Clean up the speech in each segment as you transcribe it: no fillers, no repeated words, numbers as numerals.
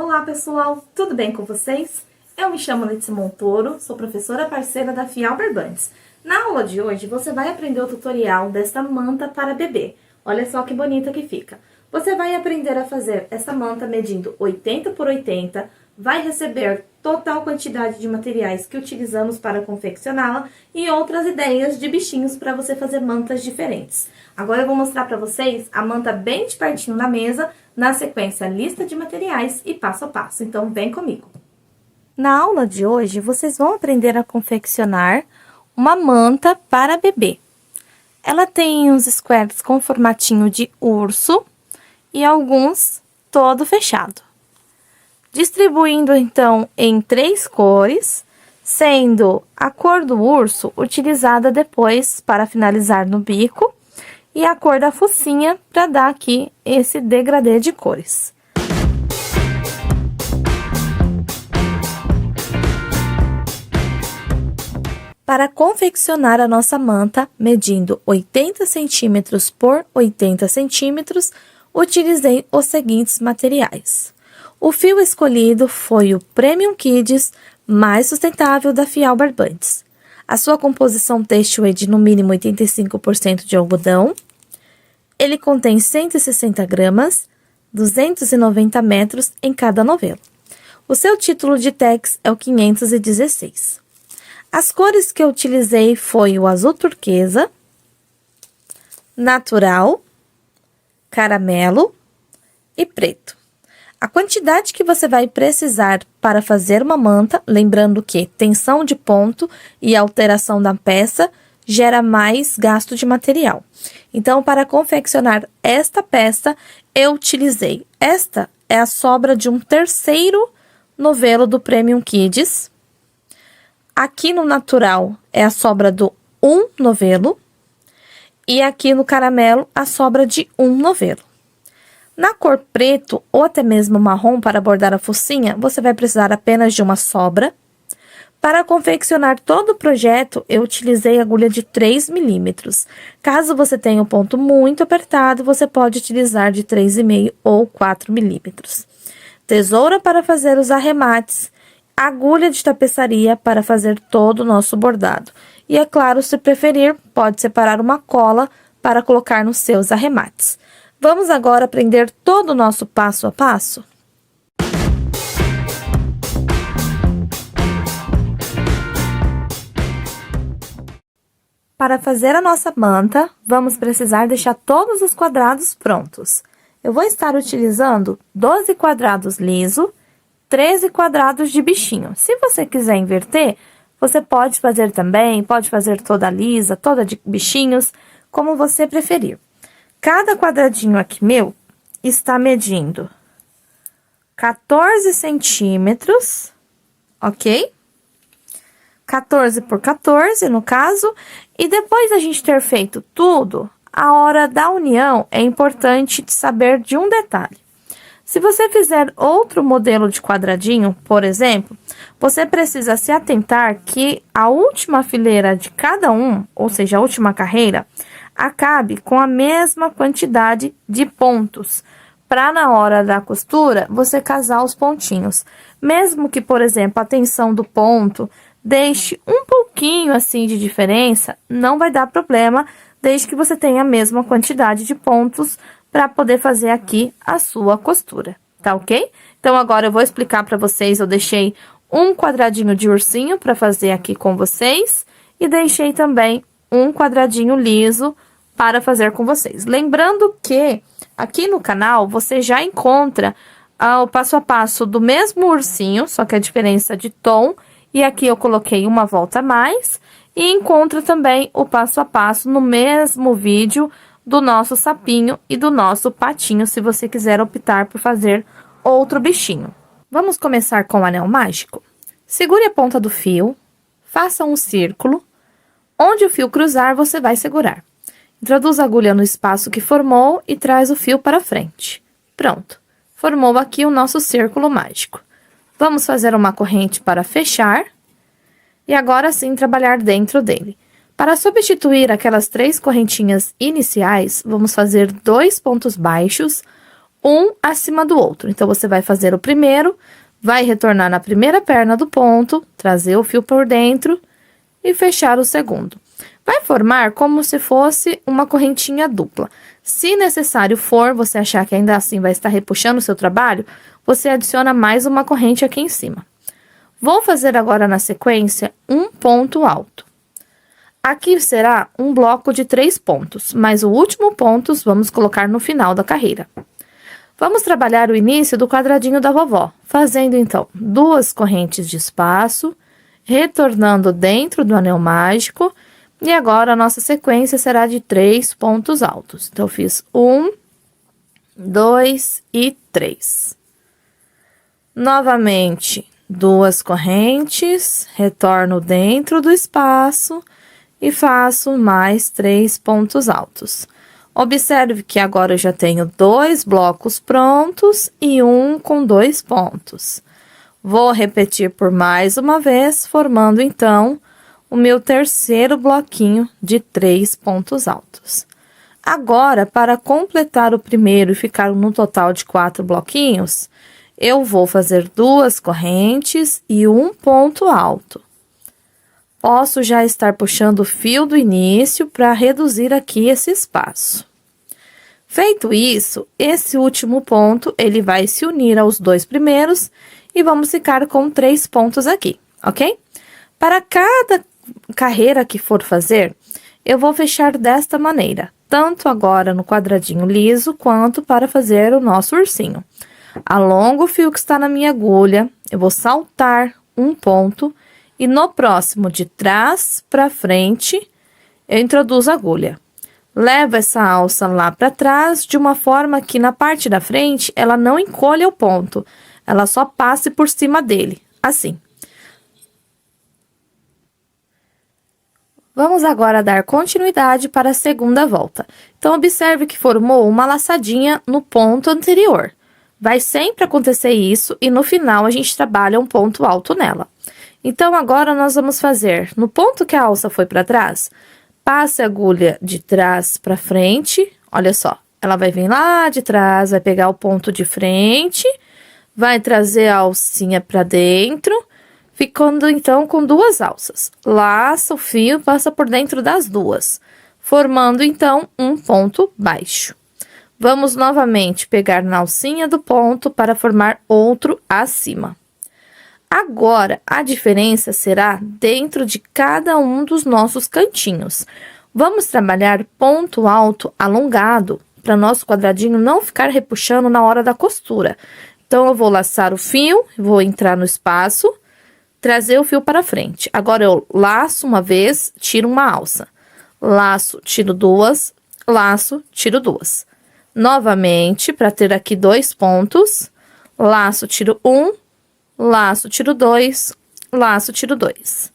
Olá pessoal, tudo bem com vocês? Eu me chamo Letícia Montoro, sou professora parceira da FIAL Barbantes. Na aula de hoje você vai aprender o tutorial desta manta para bebê. Olha só que bonita que fica. Você vai aprender a fazer essa manta medindo 80 por 80, vai receber total quantidade de materiais que utilizamos para confeccioná-la e outras ideias de bichinhos para você fazer mantas diferentes. Agora eu vou mostrar para vocês a manta bem de pertinho na mesa, na sequência lista de materiais e passo a passo. Então vem comigo. Na aula de hoje vocês vão aprender a confeccionar uma manta para bebê. Ela tem uns squares com formatinho de urso e alguns todo fechado. Distribuindo então em 3 cores, sendo a cor do urso utilizada depois para finalizar no bico e a cor da focinha para dar aqui esse degradê de cores. Para confeccionar a nossa manta, medindo 80 centímetros por 80 centímetros, utilizei os seguintes materiais. O fio escolhido foi o Premium Kids mais sustentável da FIAL Barbantes. A sua composição têxtil é de no mínimo 85% de algodão. Ele contém 160 gramas, 290 metros em cada novelo. O seu título de tex é o 516. As cores que eu utilizei foi o azul turquesa, natural, caramelo e preto. A quantidade que você vai precisar para fazer uma manta, lembrando que tensão de ponto e alteração da peça gera mais gasto de material. Então, para confeccionar esta peça, eu utilizei. Esta é a sobra de um terceiro novelo do Premium Kids. Aqui no natural é a sobra do 1 novelo. E aqui no caramelo, a sobra de 1 novelo. Na cor preto ou até mesmo marrom para bordar a focinha, você vai precisar apenas de uma sobra. Para confeccionar todo o projeto, eu utilizei agulha de 3 milímetros. Caso você tenha um ponto muito apertado, você pode utilizar de 3,5 ou 4 milímetros. Tesoura para fazer os arremates. Agulha de tapeçaria para fazer todo o nosso bordado. E é claro, se preferir, pode separar uma cola para colocar nos seus arremates. Vamos agora aprender todo o nosso passo a passo? Para fazer a nossa manta, vamos precisar deixar todos os quadrados prontos. Eu vou estar utilizando 12 quadrados liso, 13 quadrados de bichinho. Se você quiser inverter, você pode fazer também, pode fazer toda lisa, toda de bichinhos, como você preferir. Cada quadradinho aqui meu está medindo 14 centímetros, ok? 14 por 14, no caso. E depois da gente ter feito tudo, a hora da união é importante saber de um detalhe. Se você fizer outro modelo de quadradinho, por exemplo, você precisa se atentar que a última fileira de cada um, ou seja, a última carreira, acabe com a mesma quantidade de pontos, para na hora da costura você casar os pontinhos. Mesmo que, por exemplo, a tensão do ponto deixe um pouquinho assim de diferença, não vai dar problema, desde que você tenha a mesma quantidade de pontos para poder fazer aqui a sua costura, tá ok? Então, agora eu vou explicar para vocês, eu deixei um quadradinho de ursinho para fazer aqui com vocês e deixei também um quadradinho liso para fazer com vocês. Lembrando que aqui no canal você já encontra o passo a passo do mesmo ursinho, só que a diferença de tom, e aqui eu coloquei uma volta a mais, e encontra também o passo a passo no mesmo vídeo do nosso sapinho e do nosso patinho, se você quiser optar por fazer outro bichinho. Vamos começar com o anel mágico? Segure a ponta do fio, faça um círculo, onde o fio cruzar você vai segurar. Introduza a agulha no espaço que formou e traz o fio para frente. Pronto, formou aqui o nosso círculo mágico. Vamos fazer uma corrente para fechar e agora sim trabalhar dentro dele. Para substituir aquelas 3 correntinhas iniciais, vamos fazer 2 pontos baixos, um acima do outro. Então, você vai fazer o primeiro, vai retornar na primeira perna do ponto, trazer o fio por dentro e fechar o segundo. Vai formar como se fosse uma correntinha dupla. Se necessário for, você achar que ainda assim vai estar repuxando o seu trabalho, você adiciona mais uma corrente aqui em cima. Vou fazer agora na sequência um ponto alto. Aqui será um bloco de 3 pontos, mas o último ponto vamos colocar no final da carreira. Vamos trabalhar o início do quadradinho da vovó, fazendo então 2 correntes de espaço, retornando dentro do anel mágico, e agora a nossa sequência será de 3 pontos altos. Então, eu fiz 1, 2 e 3. Novamente, 2 correntes, retorno dentro do espaço e faço mais 3 pontos altos. Observe que agora eu já tenho 2 blocos prontos e um com 2 pontos. Vou repetir por mais uma vez, formando então o meu terceiro bloquinho de 3 pontos altos. Agora, para completar o primeiro e ficar no total de 4 bloquinhos, eu vou fazer 2 correntes e um ponto alto. Posso já estar puxando o fio do início para reduzir aqui esse espaço. Feito isso, esse último ponto, ele vai se unir aos 2 primeiros e vamos ficar com 3 pontos aqui, ok? Para cada carreira que for fazer, eu vou fechar desta maneira, tanto agora no quadradinho liso, quanto para fazer o nosso ursinho. Alongo o fio que está na minha agulha, eu vou saltar um ponto e no próximo, de trás para frente, eu introduzo a agulha. Levo essa alça lá para trás, de uma forma que na parte da frente, ela não encolha o ponto, ela só passe por cima dele, assim. Vamos agora dar continuidade para a segunda volta. Então, observe que formou uma laçadinha no ponto anterior. Vai sempre acontecer isso e no final a gente trabalha um ponto alto nela. Então, agora nós vamos fazer, no ponto que a alça foi para trás, passe a agulha de trás para frente, olha só, ela vai vir lá de trás, vai pegar o ponto de frente, vai trazer a alcinha para dentro, ficando então com 2 alças. Laça o fio, passa por dentro das 2, formando então um ponto baixo. Vamos novamente pegar na alcinha do ponto para formar outro acima. Agora, a diferença será dentro de cada um dos nossos cantinhos. Vamos trabalhar ponto alto alongado, para nosso quadradinho não ficar repuxando na hora da costura. Então, eu vou laçar o fio, vou entrar no espaço, trazer o fio para frente. Agora, eu laço uma vez, tiro uma alça. Laço, tiro 2, laço, tiro 2. Novamente, para ter aqui 2 pontos, laço, tiro 1, laço, tiro 2, laço, tiro 2.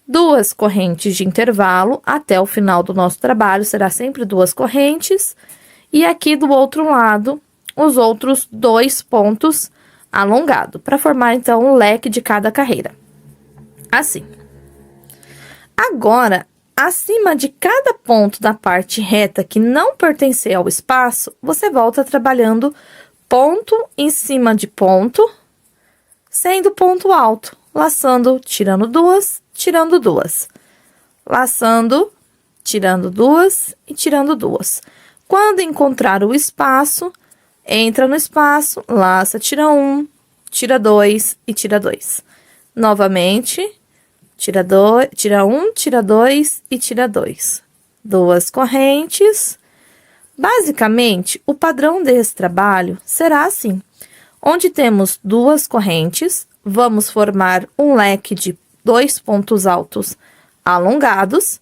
2 correntes de intervalo até o final do nosso trabalho, será sempre 2 correntes. E aqui do outro lado, os outros 2 pontos alongados, para formar então o leque de cada carreira. Assim. Agora, acima de cada ponto da parte reta que não pertencer ao espaço, você volta trabalhando ponto em cima de ponto, sendo ponto alto, laçando, tirando 2, tirando 2. Laçando, tirando 2 e tirando 2. Quando encontrar o espaço, entra no espaço, laça, tira 1, tira 2 e tira 2. Novamente, tira 1, tira 2 e tira 2. 2 correntes. Basicamente, o padrão desse trabalho será assim. Onde temos 2 correntes, vamos formar um leque de 2 pontos altos alongados,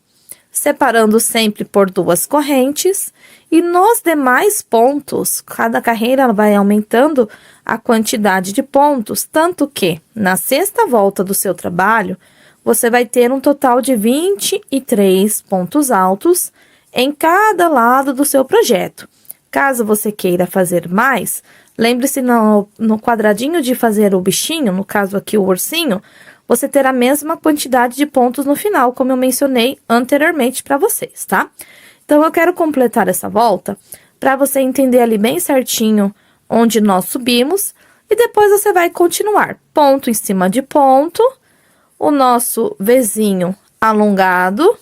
separando sempre por 2 correntes, e nos demais pontos, cada carreira vai aumentando a quantidade de pontos, tanto que na sexta volta do seu trabalho, você vai ter um total de 23 pontos altos em cada lado do seu projeto. Caso você queira fazer mais, lembre-se no quadradinho de fazer o bichinho, no caso aqui o ursinho, você terá a mesma quantidade de pontos no final, como eu mencionei anteriormente para vocês, tá? Então, eu quero completar essa volta para você entender ali bem certinho onde nós subimos, e depois você vai continuar ponto em cima de ponto, o nosso Vzinho alongado,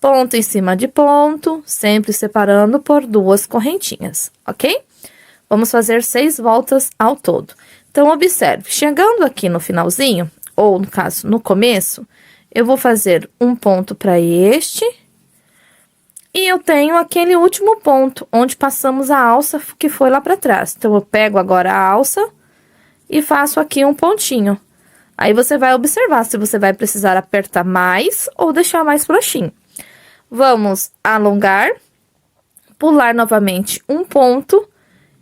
ponto em cima de ponto, sempre separando por 2 correntinhas, ok? Vamos fazer 6 voltas ao todo. Então, observe, chegando aqui no finalzinho, ou no caso, no começo, eu vou fazer um ponto para este, e eu tenho aquele último ponto, onde passamos a alça que foi lá para trás. Então, eu pego agora a alça e faço aqui um pontinho. Aí, você vai observar se você vai precisar apertar mais ou deixar mais frouxinho. Vamos alongar, pular novamente um ponto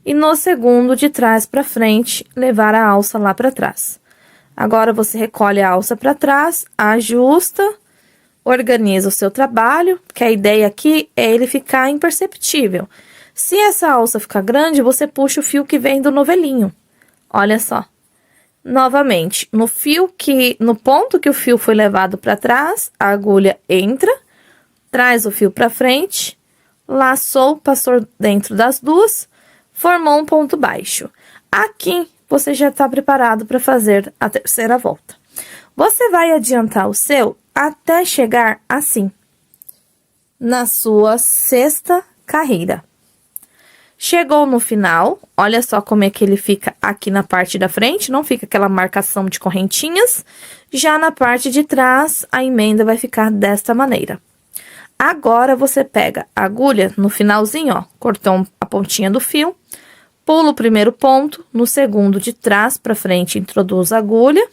e no segundo de trás para frente, levar a alça lá para trás. Agora, você recolhe a alça para trás, ajusta, organiza o seu trabalho, que a ideia aqui é ele ficar imperceptível. Se essa alça ficar grande, você puxa o fio que vem do novelinho. Olha só. Novamente, no ponto que o fio foi levado para trás, a agulha entra, traz o fio para frente, laçou, passou dentro das duas, formou um ponto baixo. Aqui, você já está preparado para fazer a terceira volta. Você vai adiantar o seu até chegar assim, na sua 6ª carreira. Chegou no final, olha só como é que ele fica aqui na parte da frente, não fica aquela marcação de correntinhas. Já na parte de trás, a emenda vai ficar desta maneira. Agora, você pega a agulha no finalzinho, ó, cortou a pontinha do fio, pula o primeiro ponto, no segundo de trás para frente, introduz a agulha.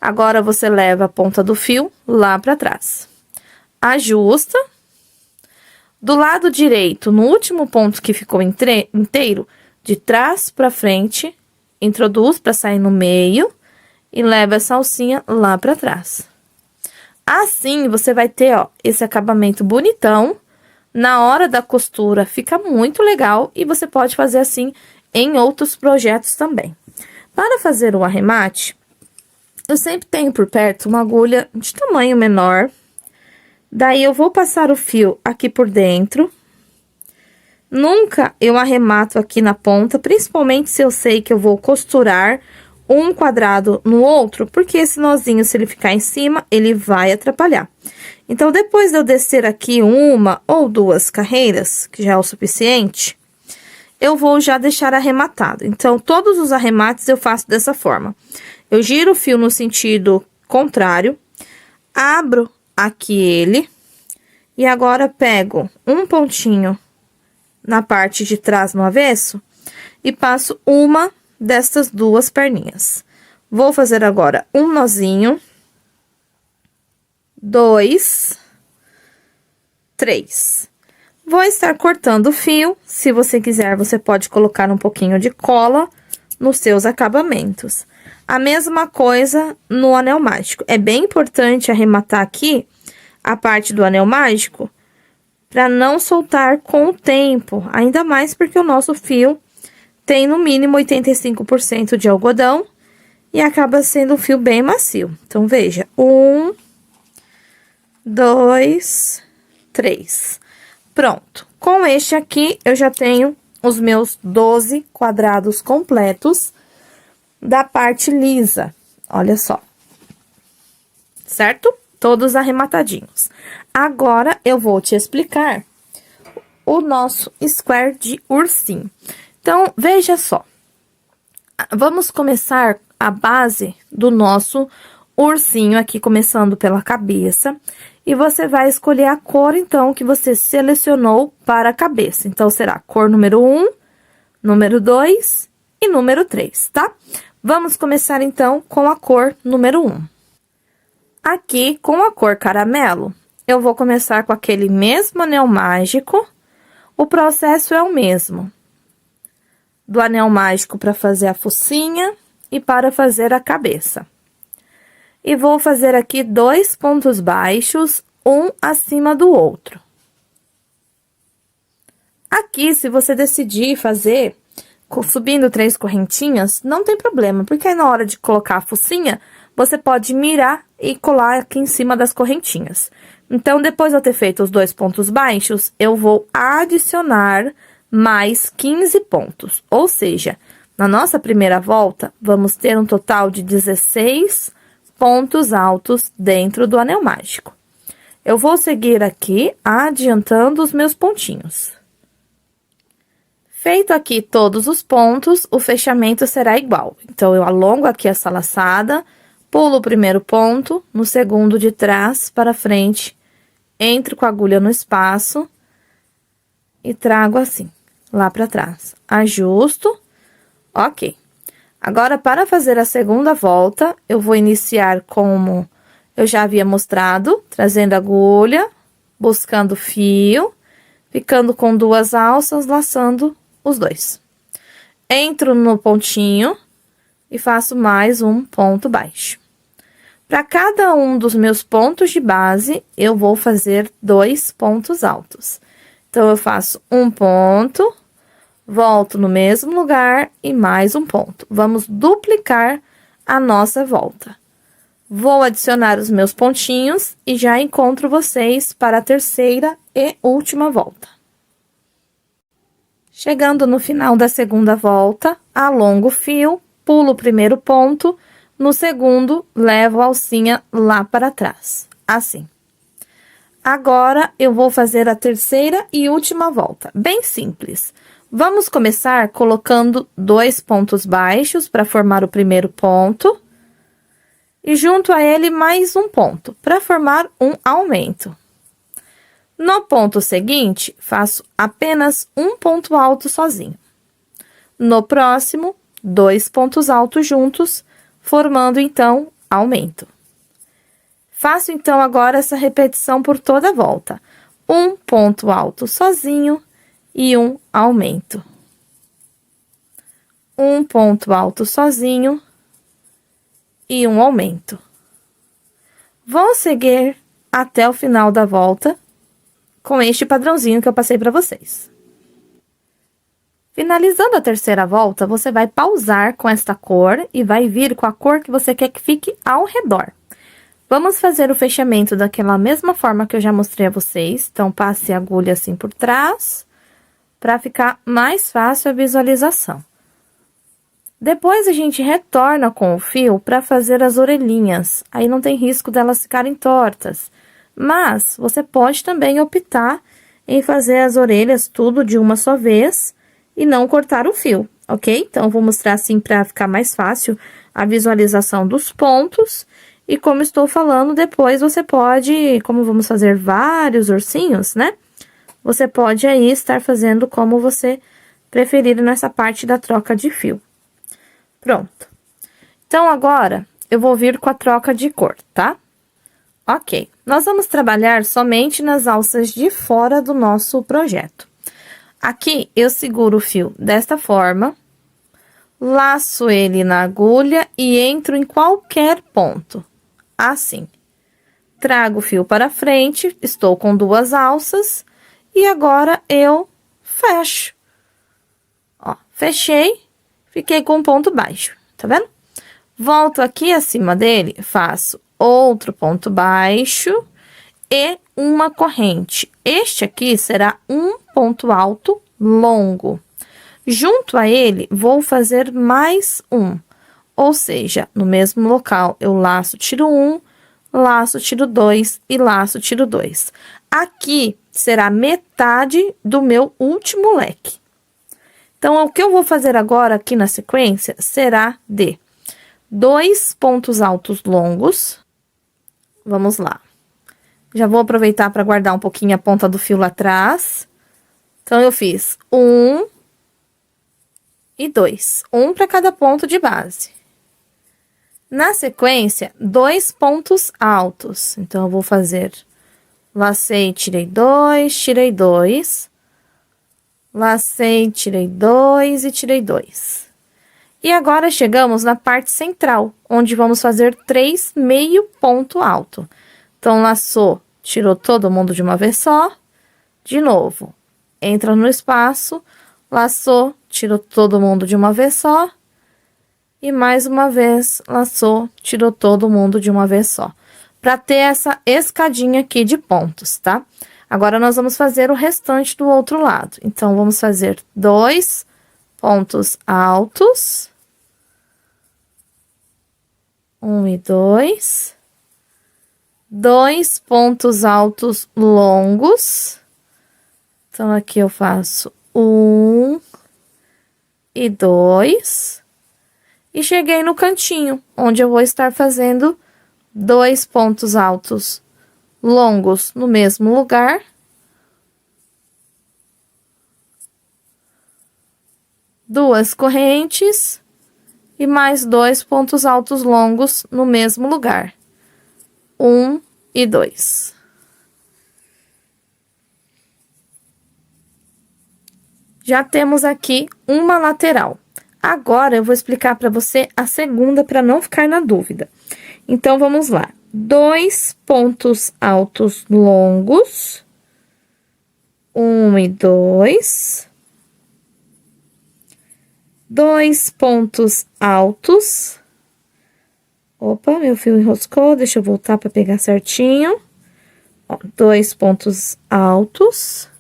Agora, você leva a ponta do fio lá para trás. Ajusta. Do lado direito, no último ponto que ficou inteiro, de trás para frente, introduz para sair no meio e leva essa alcinha lá para trás. Assim, você vai ter, ó, esse acabamento bonitão. Na hora da costura, fica muito legal e você pode fazer assim em outros projetos também. Para fazer o arremate, eu sempre tenho por perto uma agulha de tamanho menor. Daí, eu vou passar o fio aqui por dentro. Nunca eu arremato aqui na ponta, principalmente se eu sei que eu vou costurar um quadrado no outro, porque esse nozinho, se ele ficar em cima, ele vai atrapalhar. Então, depois de eu descer aqui 1 ou 2 carreiras, que já é o suficiente, eu vou já deixar arrematado. Então, todos os arremates eu faço dessa forma. Eu giro o fio no sentido contrário, abro aqui ele, e agora pego um pontinho na parte de trás no avesso e passo uma destas 2 perninhas. Vou fazer agora um nozinho, 2, 3. Vou estar cortando o fio. Se você quiser, você pode colocar um pouquinho de cola nos seus acabamentos. A mesma coisa no anel mágico. É bem importante arrematar aqui a parte do anel mágico para não soltar com o tempo, ainda mais porque o nosso fio tem no mínimo 85% de algodão e acaba sendo um fio bem macio. Então, veja, 1, 2, 3. Pronto. Com este aqui, eu já tenho os meus 12 quadrados completos da parte lisa. Olha só. Certo? Todos arrematadinhos. Agora, eu vou te explicar o nosso square de ursinho. Então, veja só. Vamos começar a base do nosso ursinho aqui, começando pela cabeça. E você vai escolher a cor, então, que você selecionou para a cabeça. Então, será cor número 1, número 2 e número 3, tá? Vamos começar, então, com a cor número 1. Aqui, com a cor caramelo, eu vou começar com aquele mesmo anel mágico. O processo é o mesmo. Do anel mágico para fazer a focinha e para fazer a cabeça. E vou fazer aqui 2 pontos baixos, um acima do outro. Aqui, se você decidir fazer subindo 3 correntinhas, não tem problema, porque aí na hora de colocar a focinha, você pode mirar e colar aqui em cima das correntinhas. Então, depois de eu ter feito os 2 pontos baixos, eu vou adicionar mais 15 pontos. Ou seja, na nossa primeira volta, vamos ter um total de 16 pontos altos dentro do anel mágico. Eu vou seguir aqui, adiantando os meus pontinhos. Feito aqui todos os pontos, o fechamento será igual. Então, eu alongo aqui essa laçada, pulo o primeiro ponto, no segundo de trás para frente, entro com a agulha no espaço e trago assim, lá para trás. Ajusto, ok. Agora, para fazer a segunda volta, eu vou iniciar como eu já havia mostrado, trazendo agulha, buscando fio, ficando com 2 alças, laçando os 2. Entro no pontinho e faço mais um ponto baixo. Para cada um dos meus pontos de base, eu vou fazer 2 pontos altos. Então, eu faço um ponto, volto no mesmo lugar e mais um ponto. Vamos duplicar a nossa volta. Vou adicionar os meus pontinhos e já encontro vocês para a terceira e última volta. Chegando no final da segunda volta, alongo o fio, pulo o primeiro ponto, no segundo, levo a alcinha lá para trás, assim. Agora, eu vou fazer a terceira e última volta, bem simples. Vamos começar colocando 2 pontos baixos para formar o primeiro ponto. E junto a ele, mais um ponto, para formar um aumento. No ponto seguinte, faço apenas um ponto alto sozinho. No próximo, 2 pontos altos juntos, formando, então, aumento. Faço, então, agora essa repetição por toda a volta. Um ponto alto sozinho e um aumento. Um ponto alto sozinho e um aumento. Vou seguir até o final da volta com este padrãozinho que eu passei para vocês. Finalizando a terceira volta, você vai pausar com esta cor e vai vir com a cor que você quer que fique ao redor. Vamos fazer o fechamento daquela mesma forma que eu já mostrei a vocês. Então, passe a agulha assim por trás, para ficar mais fácil a visualização. Depois, a gente retorna com o fio para fazer as orelhinhas. Aí, não tem risco delas ficarem tortas. Mas, você pode também optar em fazer as orelhas tudo de uma só vez e não cortar o fio, ok? Então, vou mostrar assim para ficar mais fácil a visualização dos pontos. E como estou falando, depois você pode, como vamos fazer vários ursinhos, né? Você pode aí estar fazendo como você preferir nessa parte da troca de fio. Pronto. Então, agora, eu vou vir com a troca de cor, tá? Ok. Nós vamos trabalhar somente nas alças de fora do nosso projeto. Aqui, eu seguro o fio desta forma, laço ele na agulha e entro em qualquer ponto. Assim. Trago o fio para frente, estou com 2 alças, e agora eu fecho. Ó, fechei. Fiquei com um ponto baixo, tá vendo? Volto aqui acima dele, faço outro ponto baixo e uma corrente. Este aqui será um ponto alto longo. Junto a ele, vou fazer mais um. Ou seja, no mesmo local, eu laço, tiro 1, laço, tiro 2 e laço, tiro 2. Aqui será metade do meu último leque. Então, o que eu vou fazer agora aqui na sequência será de 2 pontos altos longos. Vamos lá. Já vou aproveitar para guardar um pouquinho a ponta do fio lá atrás. Então, eu fiz 1 e 2. Um para cada ponto de base. Na sequência, 2 pontos altos. Então, eu vou fazer... Lacei, tirei 2, tirei 2... Lacei, tirei 2 e tirei 2. E agora, chegamos na parte central, onde vamos fazer 3 meio ponto alto. Então, laçou, tirou todo mundo de uma vez só. De novo, entra no espaço, laçou, tirou todo mundo de uma vez só. E mais uma vez, laçou, tirou todo mundo de uma vez só. Para ter essa escadinha aqui de pontos, tá? Agora, nós vamos fazer o restante do outro lado. Então, vamos fazer 2 pontos altos. 1 e 2. 2 pontos altos longos. Então, aqui eu faço 1 e 2. E cheguei no cantinho, onde eu vou estar fazendo 2 pontos altos longos no mesmo lugar. Duas correntes e mais 2 pontos altos longos no mesmo lugar. 1 e 2. Já temos aqui uma lateral. Agora, eu vou explicar para você a segunda, para não ficar na dúvida. Então, vamos lá. 2 pontos altos longos. 1 e 2. 2 pontos altos. Opa, meu fio enroscou, deixa eu voltar para pegar certinho. Ó, 2 pontos altos.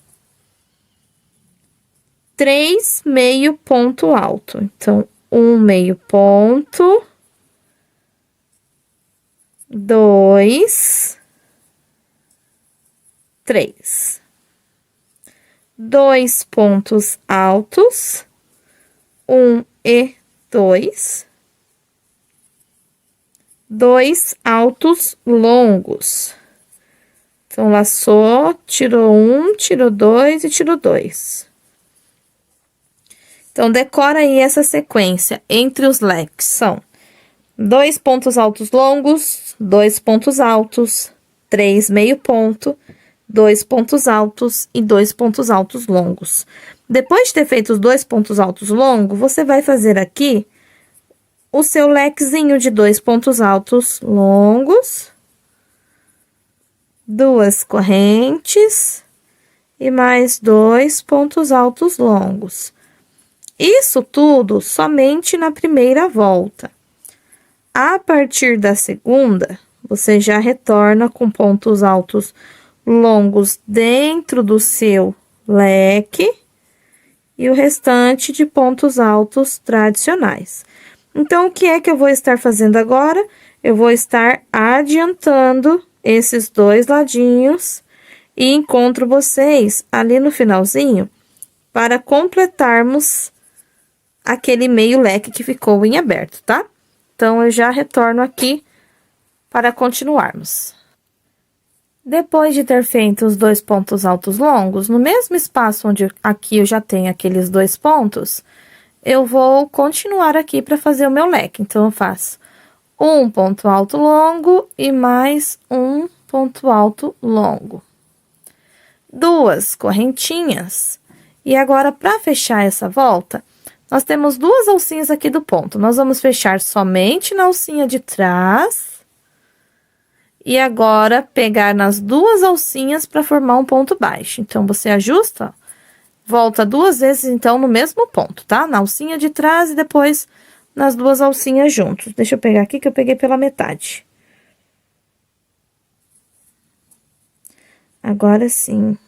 3 meio ponto alto. Então, 1 meio ponto. 2. 3. 2 pontos altos. 1 e 2. 2 altos longos. Então, laçou, tirou 1, tirou 2 e tirou 2. Então, decora aí essa sequência entre os leques. São 2 pontos altos longos, 2 pontos altos, 3 meio ponto, 2 pontos altos e 2 pontos altos longos. Depois de ter feito os 2 pontos altos longos, você vai fazer aqui o seu lequezinho de 2 pontos altos longos, 2 correntes e mais 2 pontos altos longos. Isso tudo somente na primeira volta. A partir da segunda, você já retorna com pontos altos longos dentro do seu leque e o restante de pontos altos tradicionais. Então, o que é que eu vou estar fazendo agora? Eu vou estar adiantando esses 2 ladinhos e encontro vocês ali no finalzinho para completarmos aquele meio leque que ficou em aberto, tá? Então, eu já retorno aqui para continuarmos. Depois de ter feito os 2 pontos altos longos, no mesmo espaço onde aqui eu já tenho aqueles 2 pontos, eu vou continuar aqui para fazer o meu leque. Então, eu faço 1 ponto alto longo e mais 1 ponto alto longo. 2 correntinhas. E agora, para fechar essa volta, nós temos 2 alcinhas aqui do ponto. Nós vamos fechar somente na alcinha de trás. E agora, pegar nas 2 alcinhas para formar um ponto baixo. Então, você ajusta, ó, volta 2 vezes, então, no mesmo ponto, tá? Na alcinha de trás e depois nas 2 alcinhas juntos. Deixa eu pegar aqui, que eu peguei pela metade. Agora sim.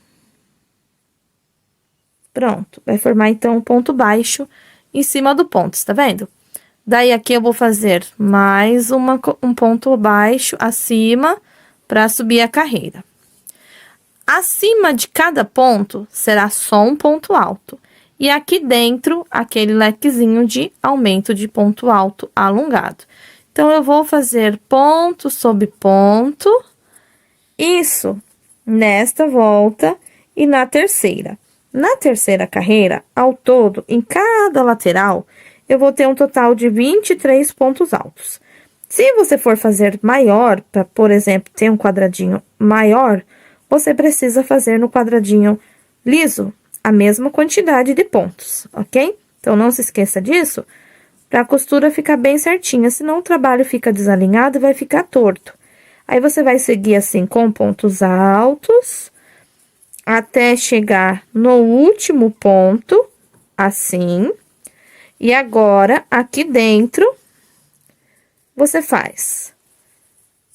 Pronto, vai formar, então, um ponto baixo em cima do ponto, está vendo? Daí, aqui eu vou fazer mais um ponto baixo acima para subir a carreira. Acima de cada ponto, será só um ponto alto. E aqui dentro, aquele lequezinho de aumento de ponto alto alongado. Então, eu vou fazer ponto sobre ponto, isso nesta volta e na terceira. Na terceira carreira, ao todo, em cada lateral, eu vou ter um total de 23 pontos altos. Se você for fazer maior, para, por exemplo, ter um quadradinho maior, você precisa fazer no quadradinho liso a mesma quantidade de pontos, ok? Então, não se esqueça disso, para a costura ficar bem certinha, senão o trabalho fica desalinhado e vai ficar torto. Aí, você vai seguir assim com pontos altos, até chegar no último ponto, assim. E agora, aqui dentro, você faz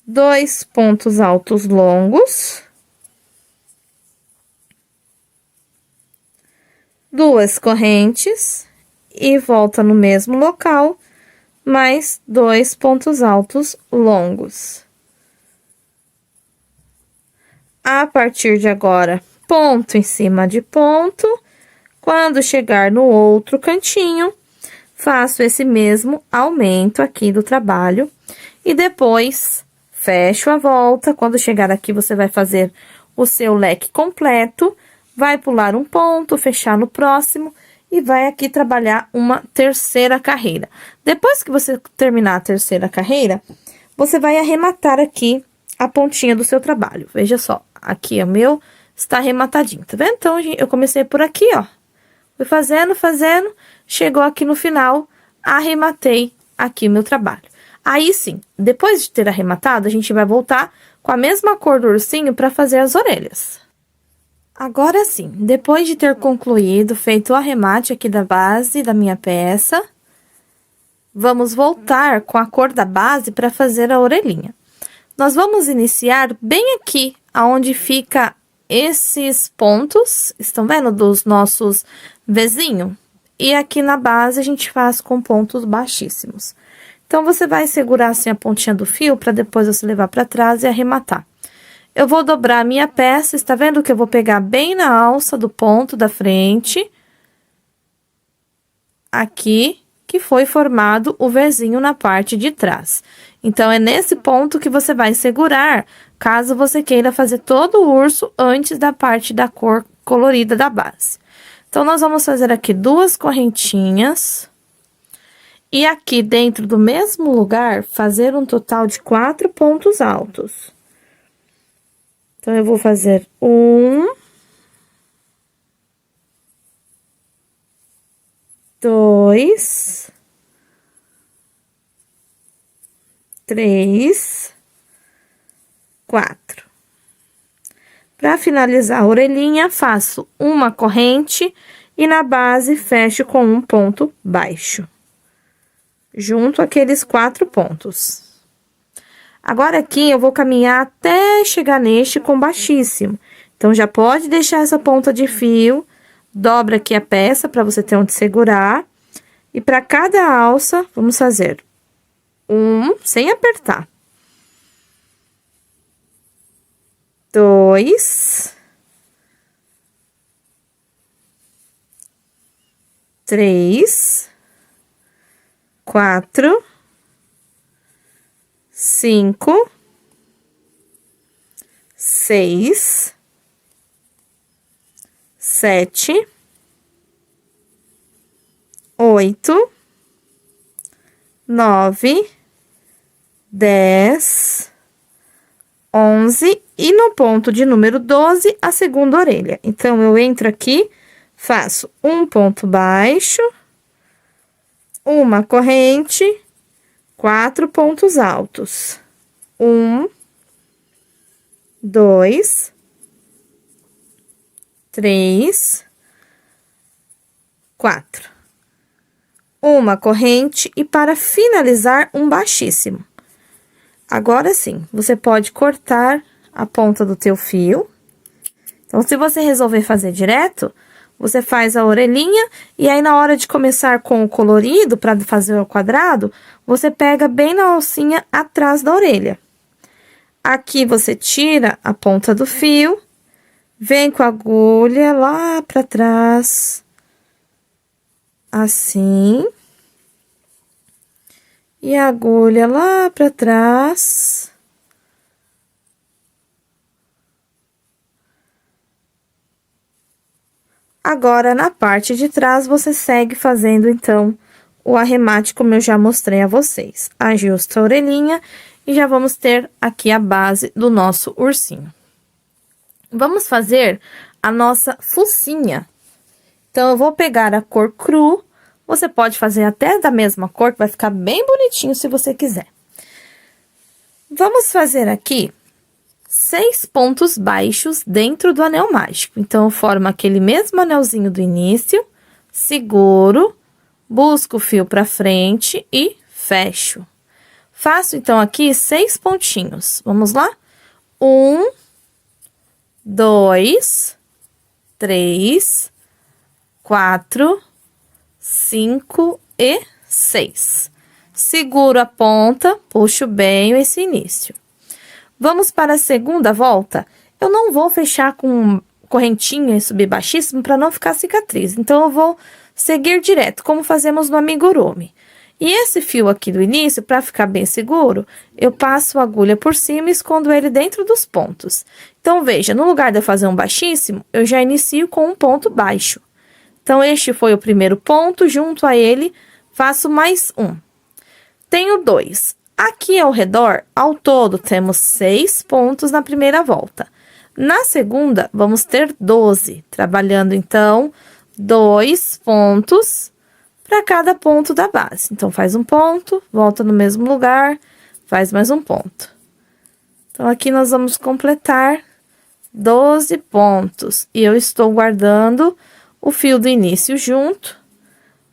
2 pontos altos longos, 2 correntes e volta no mesmo local, mais 2 pontos altos longos. A partir de agora, ponto em cima de ponto. Quando chegar no outro cantinho, faço esse mesmo aumento aqui do trabalho e depois fecho a volta. Quando chegar aqui, você vai fazer o seu leque completo, vai pular um ponto, fechar no próximo e vai aqui trabalhar uma terceira carreira. Depois que você terminar a terceira carreira, você vai arrematar aqui a pontinha do seu trabalho. Veja só, aqui o meu está arrematadinho, tá vendo? Então, eu comecei por aqui, ó. Fui fazendo, chegou aqui no final, arrematei aqui o meu trabalho. Aí sim, depois de ter arrematado, a gente vai voltar com a mesma cor do ursinho para fazer as orelhas. Agora sim, depois de ter concluído, feito o arremate aqui da base da minha peça, vamos voltar com a cor da base para fazer a orelhinha. Nós vamos iniciar bem aqui, aonde fica esses pontos, estão vendo, dos nossos Vzinho? E aqui na base a gente faz com pontos baixíssimos. Então, você vai segurar assim a pontinha do fio para depois você levar para trás e arrematar. Eu vou dobrar a minha peça, está vendo que eu vou pegar bem na alça do ponto da frente. Aqui, que foi formado o Vzinho na parte de trás. Então, é nesse ponto que você vai segurar, caso você queira fazer todo o urso antes da parte da cor colorida da base. Então, nós vamos fazer aqui 2 correntinhas. E aqui dentro do mesmo lugar, fazer um total de 4 pontos altos. Então, eu vou fazer 1, 2, 3, 4. Para finalizar a orelhinha, faço uma corrente e na base fecho com um ponto baixo, junto àqueles 4 pontos. Agora, aqui, eu vou caminhar até chegar neste com baixíssimo. Então, já pode deixar essa ponta de fio, dobra aqui a peça para você ter onde segurar. E para cada alça, vamos fazer sem apertar. 2, 3, 4, 5, 6, 7, 8, 9, 10, 11 e no ponto de número 12, a segunda orelha. Então, eu entro aqui, faço um ponto baixo, uma corrente, 4 pontos altos. 1, 2, 3, 4. Uma corrente e para finalizar, um baixíssimo. Agora sim, você pode cortar a ponta do teu fio. Então, se você resolver fazer direto, você faz a orelhinha e aí na hora de começar com o colorido para fazer o quadrado, você pega bem na alcinha atrás da orelha. Aqui você tira a ponta do fio, vem com a agulha lá para trás, assim. E a agulha lá para trás. Agora, na parte de trás, você segue fazendo, então, o arremate, como eu já mostrei a vocês. Ajusta a orelhinha e já vamos ter aqui a base do nosso ursinho. Vamos fazer a nossa focinha. Então, eu vou pegar a cor cru. Você pode fazer até da mesma cor, que vai ficar bem bonitinho se você quiser. Vamos fazer aqui 6 pontos baixos dentro do anel mágico. Então, eu formo aquele mesmo anelzinho do início, seguro, busco o fio pra frente e fecho. Faço, então, aqui 6 pontinhos. Vamos lá? 1, 2, 3, 4, 5 e 6. Seguro a ponta, puxo bem esse início. Vamos para a segunda volta. Eu não vou fechar com correntinha e subir baixíssimo para não ficar cicatriz. Então, eu vou seguir direto, como fazemos no amigurumi. E esse fio aqui do início, para ficar bem seguro, eu passo a agulha por cima e escondo ele dentro dos pontos. Então, veja, no lugar de eu fazer um baixíssimo, eu já inicio com um ponto baixo. Então, este foi o primeiro ponto, junto a ele, faço mais um. Tenho 2. Aqui ao redor, ao todo, temos 6 pontos na primeira volta. Na segunda, vamos ter 12, trabalhando, então, 2 pontos para cada ponto da base. Então, faz um ponto, volta no mesmo lugar, faz mais um ponto. Então, aqui nós vamos completar 12 pontos. E eu estou guardando o fio do início junto,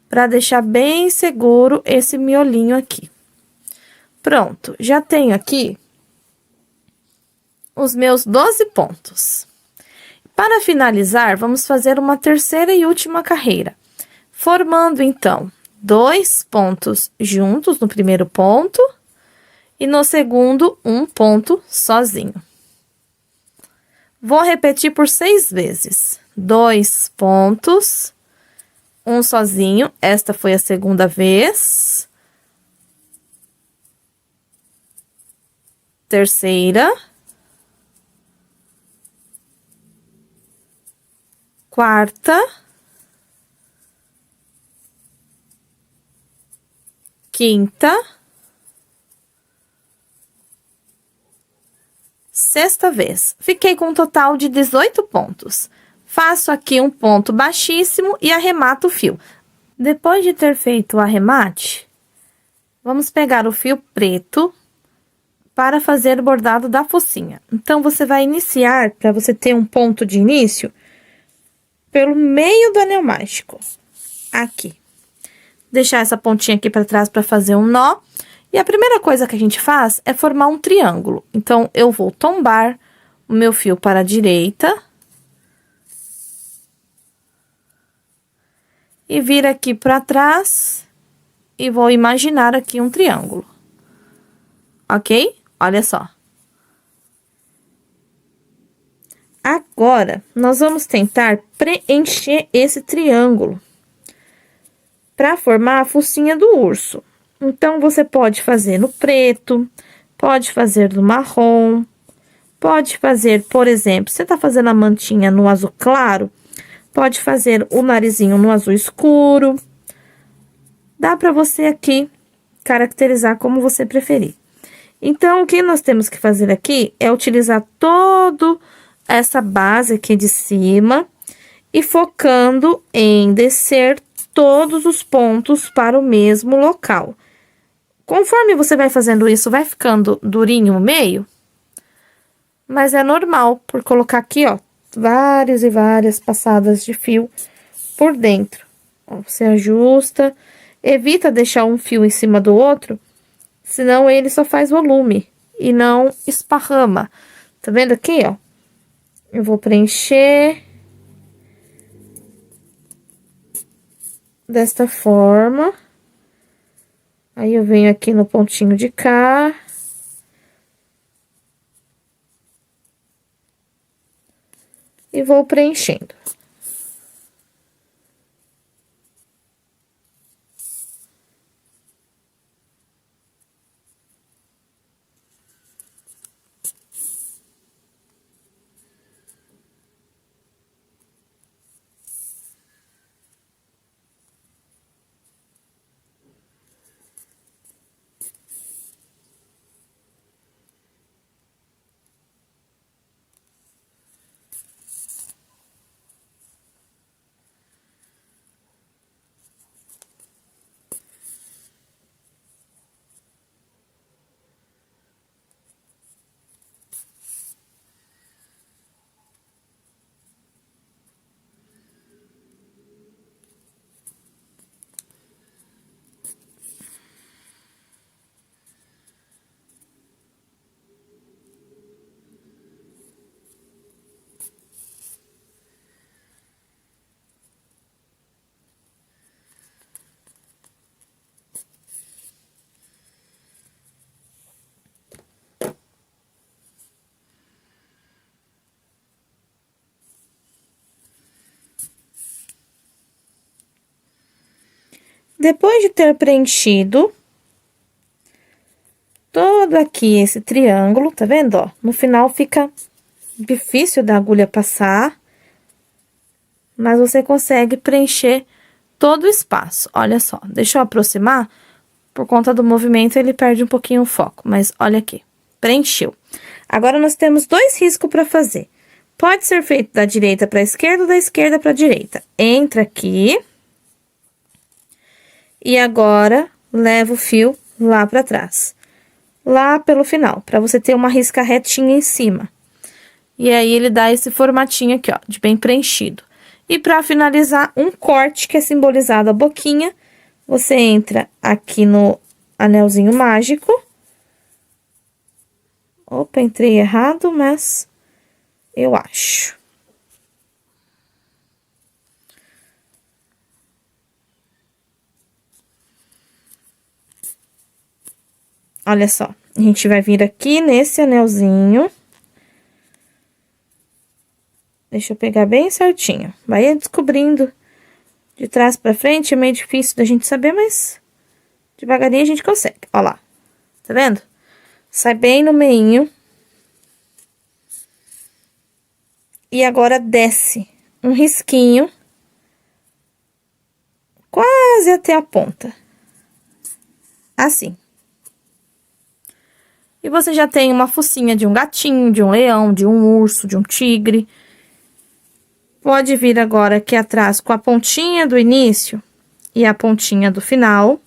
para deixar bem seguro esse miolinho aqui. Pronto, já tenho aqui os meus 12 pontos. Para finalizar, vamos fazer uma terceira e última carreira, formando, então, 2 pontos juntos no primeiro ponto e no segundo, um ponto sozinho. Vou repetir por 6 vezes. 2 pontos, um sozinho, esta foi a segunda vez. Terceira. Quarta. Quinta. Sexta vez. Fiquei com um total de 18 pontos. Faço aqui um ponto baixíssimo e arremato o fio. Depois de ter feito o arremate, vamos pegar o fio preto para fazer o bordado da focinha. Então, você vai iniciar, para você ter um ponto de início, pelo meio do anel mágico. Aqui. Deixar essa pontinha aqui para trás para fazer um nó. E a primeira coisa que a gente faz é formar um triângulo. Então, eu vou tombar o meu fio para a direita. E vir aqui para trás. E vou imaginar aqui um triângulo. Ok? Olha só. Agora, nós vamos tentar preencher esse triângulo para formar a focinha do urso. Então, você pode fazer no preto, pode fazer no marrom, pode fazer, por exemplo, você tá fazendo a mantinha no azul claro, pode fazer o narizinho no azul escuro. Dá para você aqui caracterizar como você preferir. Então, o que nós temos que fazer aqui é utilizar toda essa base aqui de cima e focando em descer todos os pontos para o mesmo local. Conforme você vai fazendo isso, vai ficando durinho o meio, mas é normal, por colocar aqui, ó, várias e várias passadas de fio por dentro. Ó, você ajusta, evita deixar um fio em cima do outro, senão ele só faz volume e não esparrama. Tá vendo aqui, ó? Eu vou preencher desta forma. Aí, eu venho aqui no pontinho de cá. E vou preenchendo. Depois de ter preenchido todo aqui esse triângulo, tá vendo, ó? No final fica difícil da agulha passar, mas você consegue preencher todo o espaço. Olha só, deixa eu aproximar, por conta do movimento ele perde um pouquinho o foco, mas olha aqui, preencheu. Agora, nós temos 2 riscos para fazer. Pode ser feito da direita para a esquerda ou da esquerda para a direita. Entra aqui. E agora, leva o fio lá para trás. Lá pelo final, para você ter uma risca retinha em cima. E aí, ele dá esse formatinho aqui, ó, de bem preenchido. E para finalizar, um corte que é simbolizado a boquinha. Você entra aqui no anelzinho mágico. Opa, entrei errado, mas eu acho. Olha só, a gente vai vir aqui nesse anelzinho. Deixa eu pegar bem certinho. Vai descobrindo de trás pra frente, é meio difícil da gente saber, mas devagarinho a gente consegue. Ó lá, tá vendo? Sai bem no meinho. E agora desce um risquinho. Quase até a ponta. Assim. E você já tem uma focinha de um gatinho, de um leão, de um urso, de um tigre. Pode vir agora aqui atrás com a pontinha do início e a pontinha do final.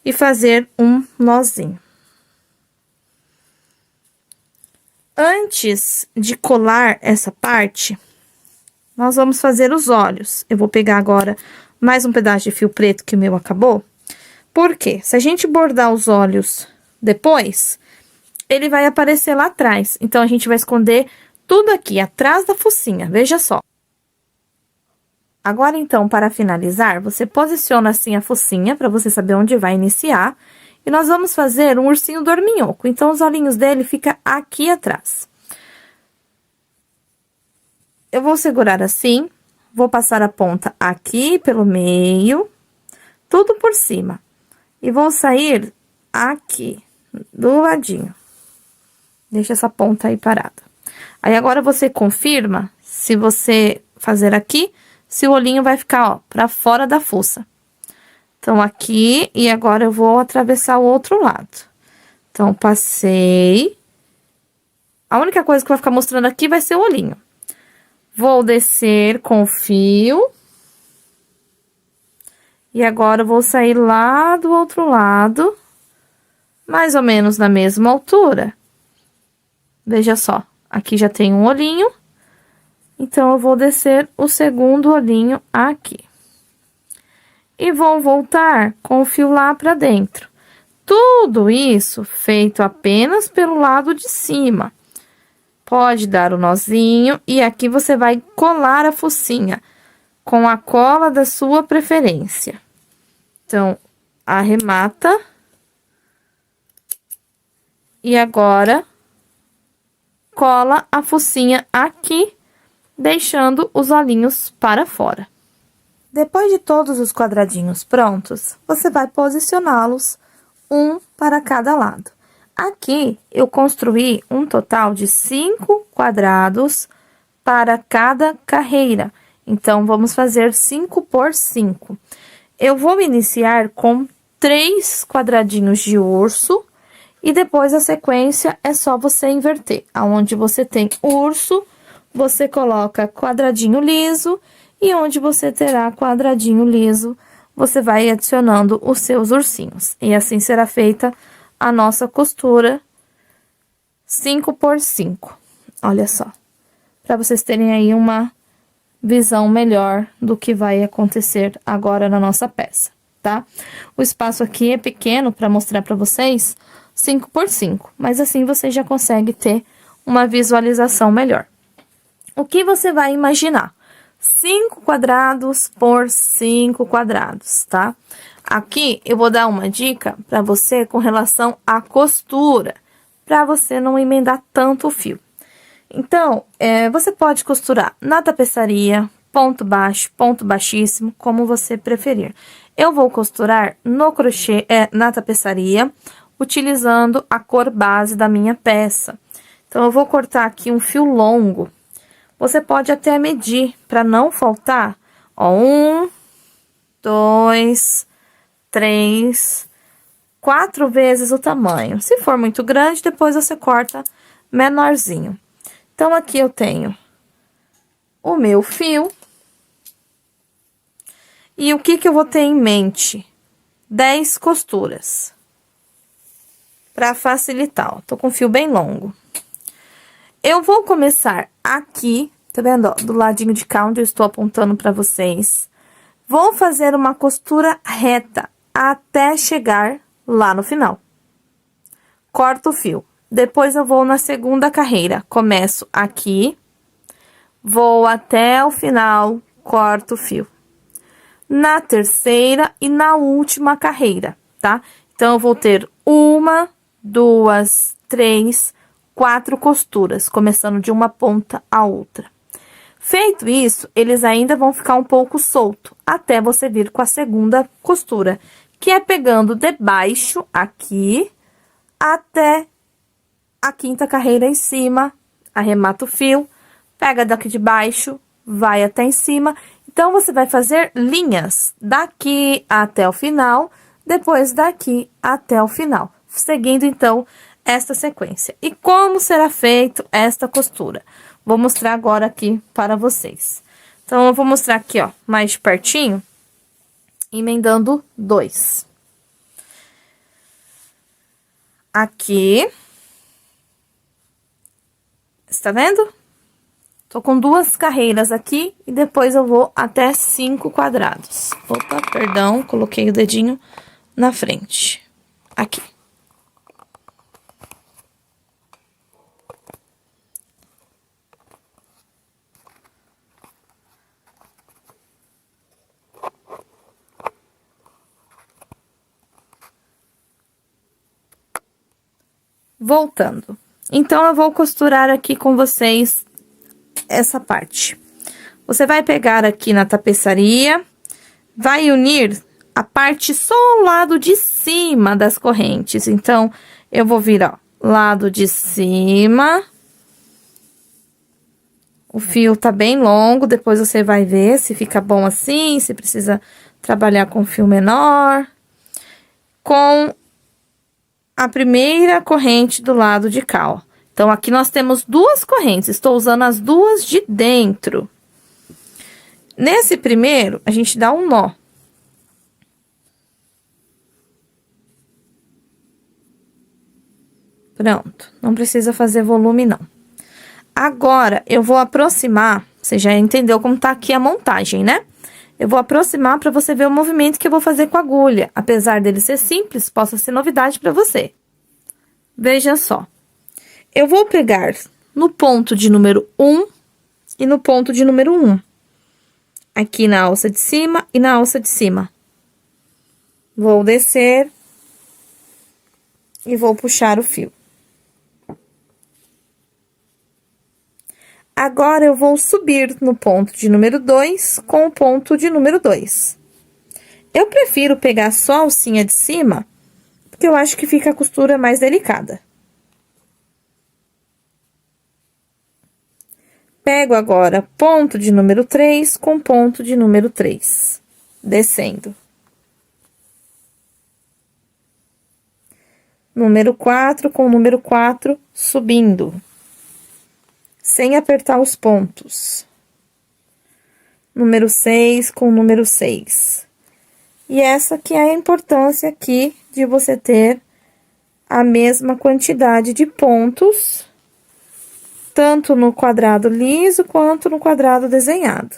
E fazer um nozinho. Antes de colar essa parte, nós vamos fazer os olhos. Eu vou pegar agora mais um pedaço de fio preto que o meu acabou. Por quê? Se a gente bordar os olhos depois, ele vai aparecer lá atrás. Então, a gente vai esconder tudo aqui, atrás da focinha. Veja só. Agora, então, para finalizar, você posiciona assim a focinha, para você saber onde vai iniciar. E nós vamos fazer um ursinho dorminhoco. Então, os olhinhos dele ficam aqui atrás. Eu vou segurar assim, vou passar a ponta aqui pelo meio, tudo por cima. E vou sair aqui, do ladinho. Deixa essa ponta aí parada. Aí, agora, você confirma, se você fazer aqui, se o olhinho vai ficar, ó, pra fora da fuça. Então, aqui, e agora eu vou atravessar o outro lado. Então, passei. A única coisa que vai ficar mostrando aqui vai ser o olhinho. Vou descer com o fio. E agora, eu vou sair lá do outro lado, mais ou menos na mesma altura. Veja só, aqui já tem um olhinho. Então, eu vou descer o segundo olhinho aqui. E vou voltar com o fio lá pra dentro. Tudo isso feito apenas pelo lado de cima. Pode dar o nozinho e aqui você vai colar a focinha com a cola da sua preferência. Então, arremata. E agora, cola a focinha aqui, deixando os olhinhos para fora. Depois de todos os quadradinhos prontos, você vai posicioná-los um para cada lado. Aqui, eu construí um total de 5 quadrados para cada carreira. Então, vamos fazer 5 por 5. Eu vou iniciar com 3 quadradinhos de urso e depois a sequência é só você inverter. Aonde você tem urso, você coloca quadradinho liso. E onde você terá quadradinho liso, você vai adicionando os seus ursinhos. E assim será feita a nossa costura 5 por 5. Olha só. Para vocês terem aí uma visão melhor do que vai acontecer agora na nossa peça, tá? O espaço aqui é pequeno para mostrar para vocês 5 por 5. Mas assim você já consegue ter uma visualização melhor. O que você vai imaginar? 5 quadrados por 5 quadrados, tá? Aqui, eu vou dar uma dica para você com relação à costura, para você não emendar tanto o fio. Então, você pode costurar na tapeçaria, ponto baixo, ponto baixíssimo, como você preferir. Eu vou costurar no crochê, na tapeçaria, utilizando a cor base da minha peça. Então, eu vou cortar aqui um fio longo. Você pode até medir, para não faltar, ó, 1, 2, 3, 4 vezes o tamanho. Se for muito grande, depois você corta menorzinho. Então, aqui eu tenho o meu fio. E o que eu vou ter em mente? 10 costuras. Para facilitar, ó. Tô com o fio bem longo. Eu vou começar aqui, tá vendo, ó, do ladinho de cá, onde eu estou apontando para vocês. Vou fazer uma costura reta até chegar lá no final. Corto o fio. Depois eu vou na segunda carreira. Começo aqui, vou até o final, corto o fio. Na terceira e na última carreira, tá? Então, eu vou ter 1, 2, 3, 4 costuras, começando de uma ponta a outra. Feito isso, eles ainda vão ficar um pouco solto, até você vir com a segunda costura, que é pegando de baixo, aqui, até a quinta carreira em cima, arremata o fio, pega daqui de baixo, vai até em cima. Então, você vai fazer linhas daqui até o final, depois daqui até o final, seguindo, então, esta sequência. E como será feito esta costura? Vou mostrar agora aqui para vocês. Então, eu vou mostrar aqui, ó, mais de pertinho, emendando 2. Aqui. Está vendo? Tô com 2 carreiras aqui e depois eu vou até 5 quadrados. Opa, perdão, coloquei o dedinho na frente. Aqui. Voltando. Então, eu vou costurar aqui com vocês essa parte. Você vai pegar aqui na tapeçaria, vai unir a parte só ao lado de cima das correntes. Então, eu vou vir, ó, lado de cima. O fio tá bem longo, depois você vai ver se fica bom assim, se precisa trabalhar com fio menor. Com a primeira corrente do lado de cá, ó. Então, aqui nós temos 2 correntes, estou usando as 2 de dentro. Nesse primeiro, a gente dá um nó. Pronto, não precisa fazer volume, não. Agora, eu vou aproximar, você já entendeu como tá aqui a montagem, né? Eu vou aproximar para você ver o movimento que eu vou fazer com a agulha. Apesar dele ser simples, possa ser novidade para você. Veja só. Eu vou pegar no ponto de número 1 e no ponto de número 1. Aqui na alça de cima e na alça de cima. Vou descer e vou puxar o fio. Agora, eu vou subir no ponto de número 2 com o ponto de número 2. Eu prefiro pegar só a alcinha de cima, porque eu acho que fica a costura mais delicada. Pego agora ponto de número 3 com ponto de número 3, descendo. Número 4 com número 4, subindo. Sem apertar os pontos. Número 6 com número 6. E essa que é a importância aqui de você ter a mesma quantidade de pontos, tanto no quadrado liso quanto no quadrado desenhado.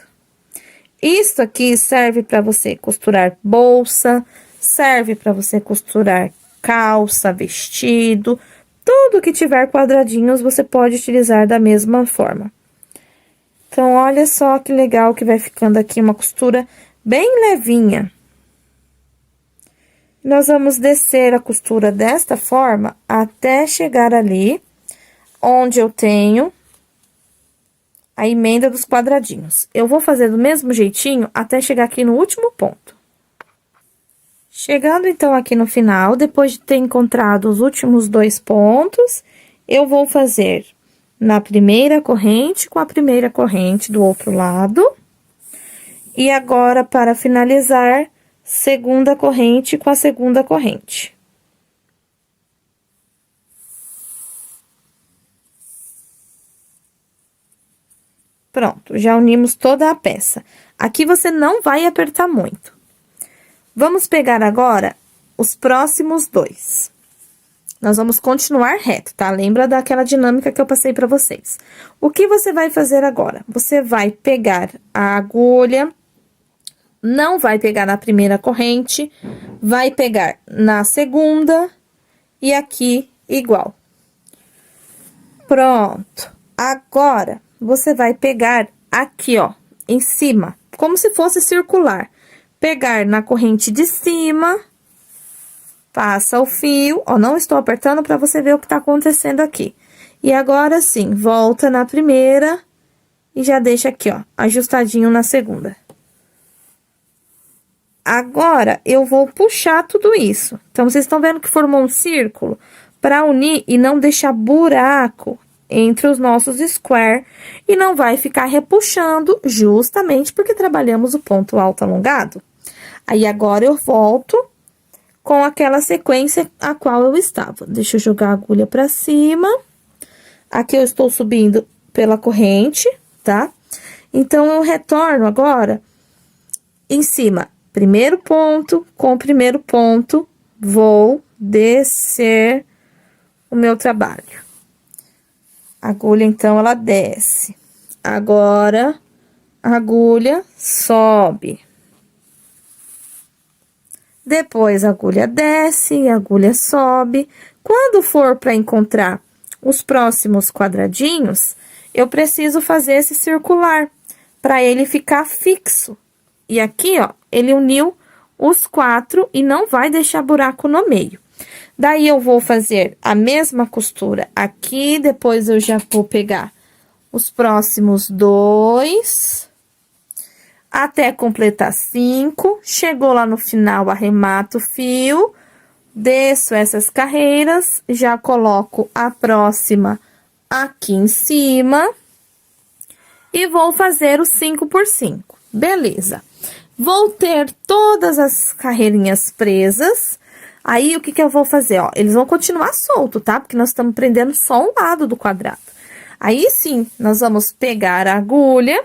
Isso aqui serve para você costurar bolsa, serve para você costurar calça, vestido, tudo que tiver quadradinhos você pode utilizar da mesma forma. Então, olha só que legal que vai ficando aqui uma costura bem levinha. Nós vamos descer a costura desta forma até chegar ali, onde eu tenho a emenda dos quadradinhos. Eu vou fazer do mesmo jeitinho até chegar aqui no último ponto. Chegando, então, aqui no final, depois de ter encontrado os últimos 2 pontos, eu vou fazer na primeira corrente com a primeira corrente do outro lado. E agora, para finalizar, segunda corrente com a segunda corrente. Pronto, já unimos toda a peça. Aqui você não vai apertar muito. Vamos pegar agora os próximos 2. Nós vamos continuar reto, tá? Lembra daquela dinâmica que eu passei pra vocês. O que você vai fazer agora? Você vai pegar a agulha, não vai pegar na primeira corrente, vai pegar na segunda e aqui igual. Pronto. Agora, você vai pegar aqui, ó, em cima, como se fosse circular. Pegar na corrente de cima, passa o fio, ó, não estou apertando para você ver o que tá acontecendo aqui. E agora sim, volta na primeira e já deixa aqui, ó, ajustadinho na segunda. Agora, eu vou puxar tudo isso. Então, vocês estão vendo que formou um círculo? Para unir e não deixar buraco entre os nossos square e não vai ficar repuxando justamente porque trabalhamos o ponto alto alongado. Aí, agora, eu volto com aquela sequência a qual eu estava. Deixa eu jogar a agulha pra cima. Aqui eu estou subindo pela corrente, tá? Então, eu retorno agora em cima. Primeiro ponto com o primeiro ponto, vou descer o meu trabalho. A agulha, então, ela desce. Agora, a agulha sobe. Depois, a agulha desce, a agulha sobe. Quando for para encontrar os próximos quadradinhos, eu preciso fazer esse circular, para ele ficar fixo. E aqui, ó, ele uniu os 4 e não vai deixar buraco no meio. Daí, eu vou fazer a mesma costura aqui, depois eu já vou pegar os próximos 2... até completar 5, chegou lá no final, arremato o fio, desço essas carreiras, já coloco a próxima aqui em cima e vou fazer o 5 por 5, beleza. Vou ter todas as carreirinhas presas, aí o que que eu vou fazer, ó, eles vão continuar solto, tá? Porque nós estamos prendendo só um lado do quadrado. Aí sim, nós vamos pegar a agulha.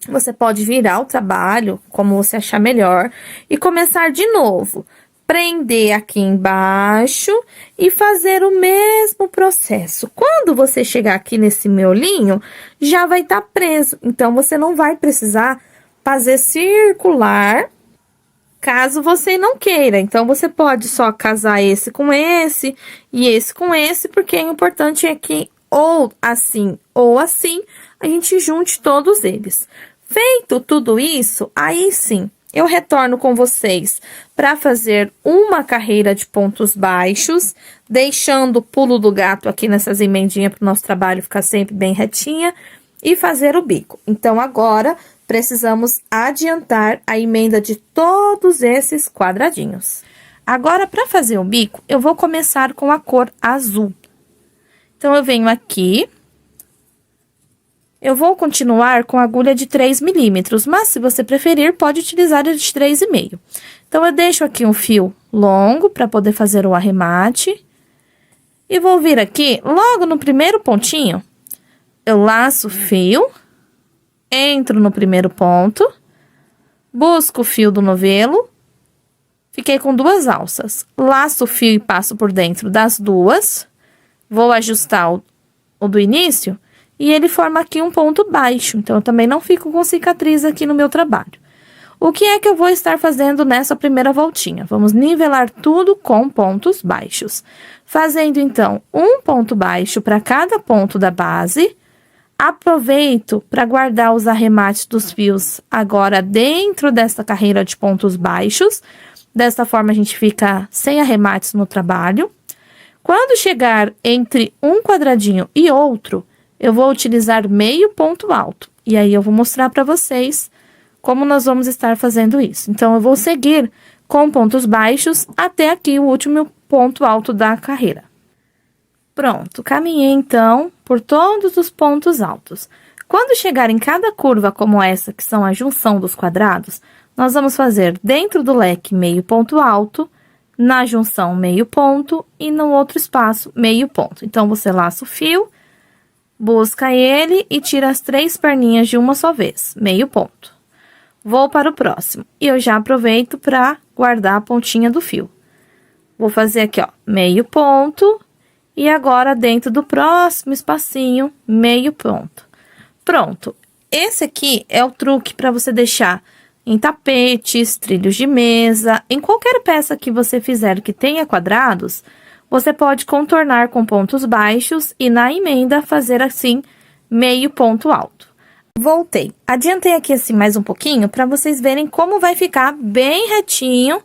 Você pode virar o trabalho, como você achar melhor, e começar de novo. Prender aqui embaixo e fazer o mesmo processo. Quando você chegar aqui nesse miolinho, já vai estar preso. Então, você não vai precisar fazer circular, caso você não queira. Então, você pode só casar esse com esse e esse com esse, porque o importante é que ou assim, a gente junte todos eles. Feito tudo isso, aí sim, eu retorno com vocês para fazer uma carreira de pontos baixos, deixando o pulo do gato aqui nessas emendinhas para o nosso trabalho ficar sempre bem retinha, e fazer o bico. Então, agora, precisamos adiantar a emenda de todos esses quadradinhos. Agora, para fazer o bico, eu vou começar com a cor azul. Então, eu venho aqui. Eu vou continuar com a agulha de 3 milímetros, mas se você preferir, pode utilizar a de 3,5. Então, eu deixo aqui um fio longo para poder fazer o arremate. E vou vir aqui, logo no primeiro pontinho, eu laço o fio, entro no primeiro ponto, busco o fio do novelo, fiquei com 2 alças. Laço o fio e passo por dentro das 2, vou ajustar o do início. E ele forma aqui um ponto baixo, então eu também não fico com cicatriz aqui no meu trabalho. O que é que eu vou estar fazendo nessa primeira voltinha? Vamos nivelar tudo com pontos baixos. Fazendo, então, um ponto baixo para cada ponto da base. Aproveito para guardar os arremates dos fios agora dentro dessa carreira de pontos baixos. Dessa forma, a gente fica sem arremates no trabalho. Quando chegar entre um quadradinho e outro, eu vou utilizar meio ponto alto. E aí, eu vou mostrar para vocês como nós vamos estar fazendo isso. Então, eu vou seguir com pontos baixos até aqui o último ponto alto da carreira. Pronto, caminhei então por todos os pontos altos. Quando chegar em cada curva como essa, que são a junção dos quadrados, nós vamos fazer dentro do leque meio ponto alto, na junção meio ponto e no outro espaço meio ponto. Então, você laça o fio, busca ele e tira as 3 perninhas de uma só vez, meio ponto. Vou para o próximo e eu já aproveito para guardar a pontinha do fio. Vou fazer aqui, ó, meio ponto e agora dentro do próximo espacinho, meio ponto. Pronto, esse aqui é o truque para você deixar em tapetes, trilhos de mesa, em qualquer peça que você fizer que tenha quadrados, você pode contornar com pontos baixos e na emenda fazer assim, meio ponto alto. Voltei, adiantei aqui assim mais um pouquinho para vocês verem como vai ficar bem retinho,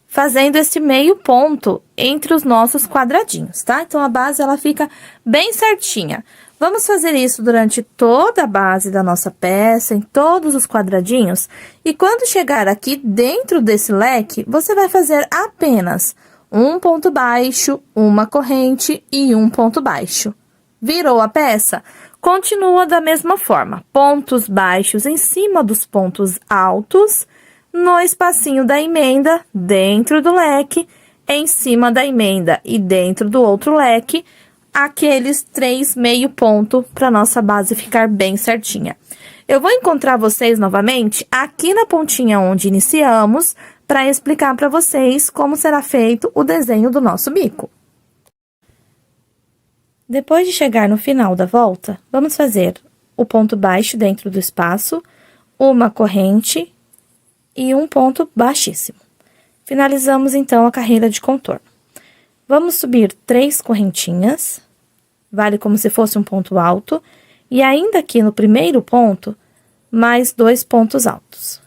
fazendo esse meio ponto entre os nossos quadradinhos, tá? Então, a base, ela fica bem certinha. Vamos fazer isso durante toda a base da nossa peça, em todos os quadradinhos. E quando chegar aqui dentro desse leque, você vai fazer apenas um ponto baixo, uma corrente e um ponto baixo. Virou a peça? Continua da mesma forma, pontos baixos em cima dos pontos altos, no espacinho da emenda, dentro do leque, em cima da emenda e dentro do outro leque, aqueles 3 meio ponto para nossa base ficar bem certinha. Eu vou encontrar vocês novamente aqui na pontinha onde iniciamos, para explicar para vocês como será feito o desenho do nosso bico. Depois de chegar no final da volta, vamos fazer o ponto baixo dentro do espaço, uma corrente e um ponto baixíssimo. Finalizamos, então, a carreira de contorno. Vamos subir 3 correntinhas, vale como se fosse um ponto alto, e ainda aqui no primeiro ponto, mais 2 pontos altos.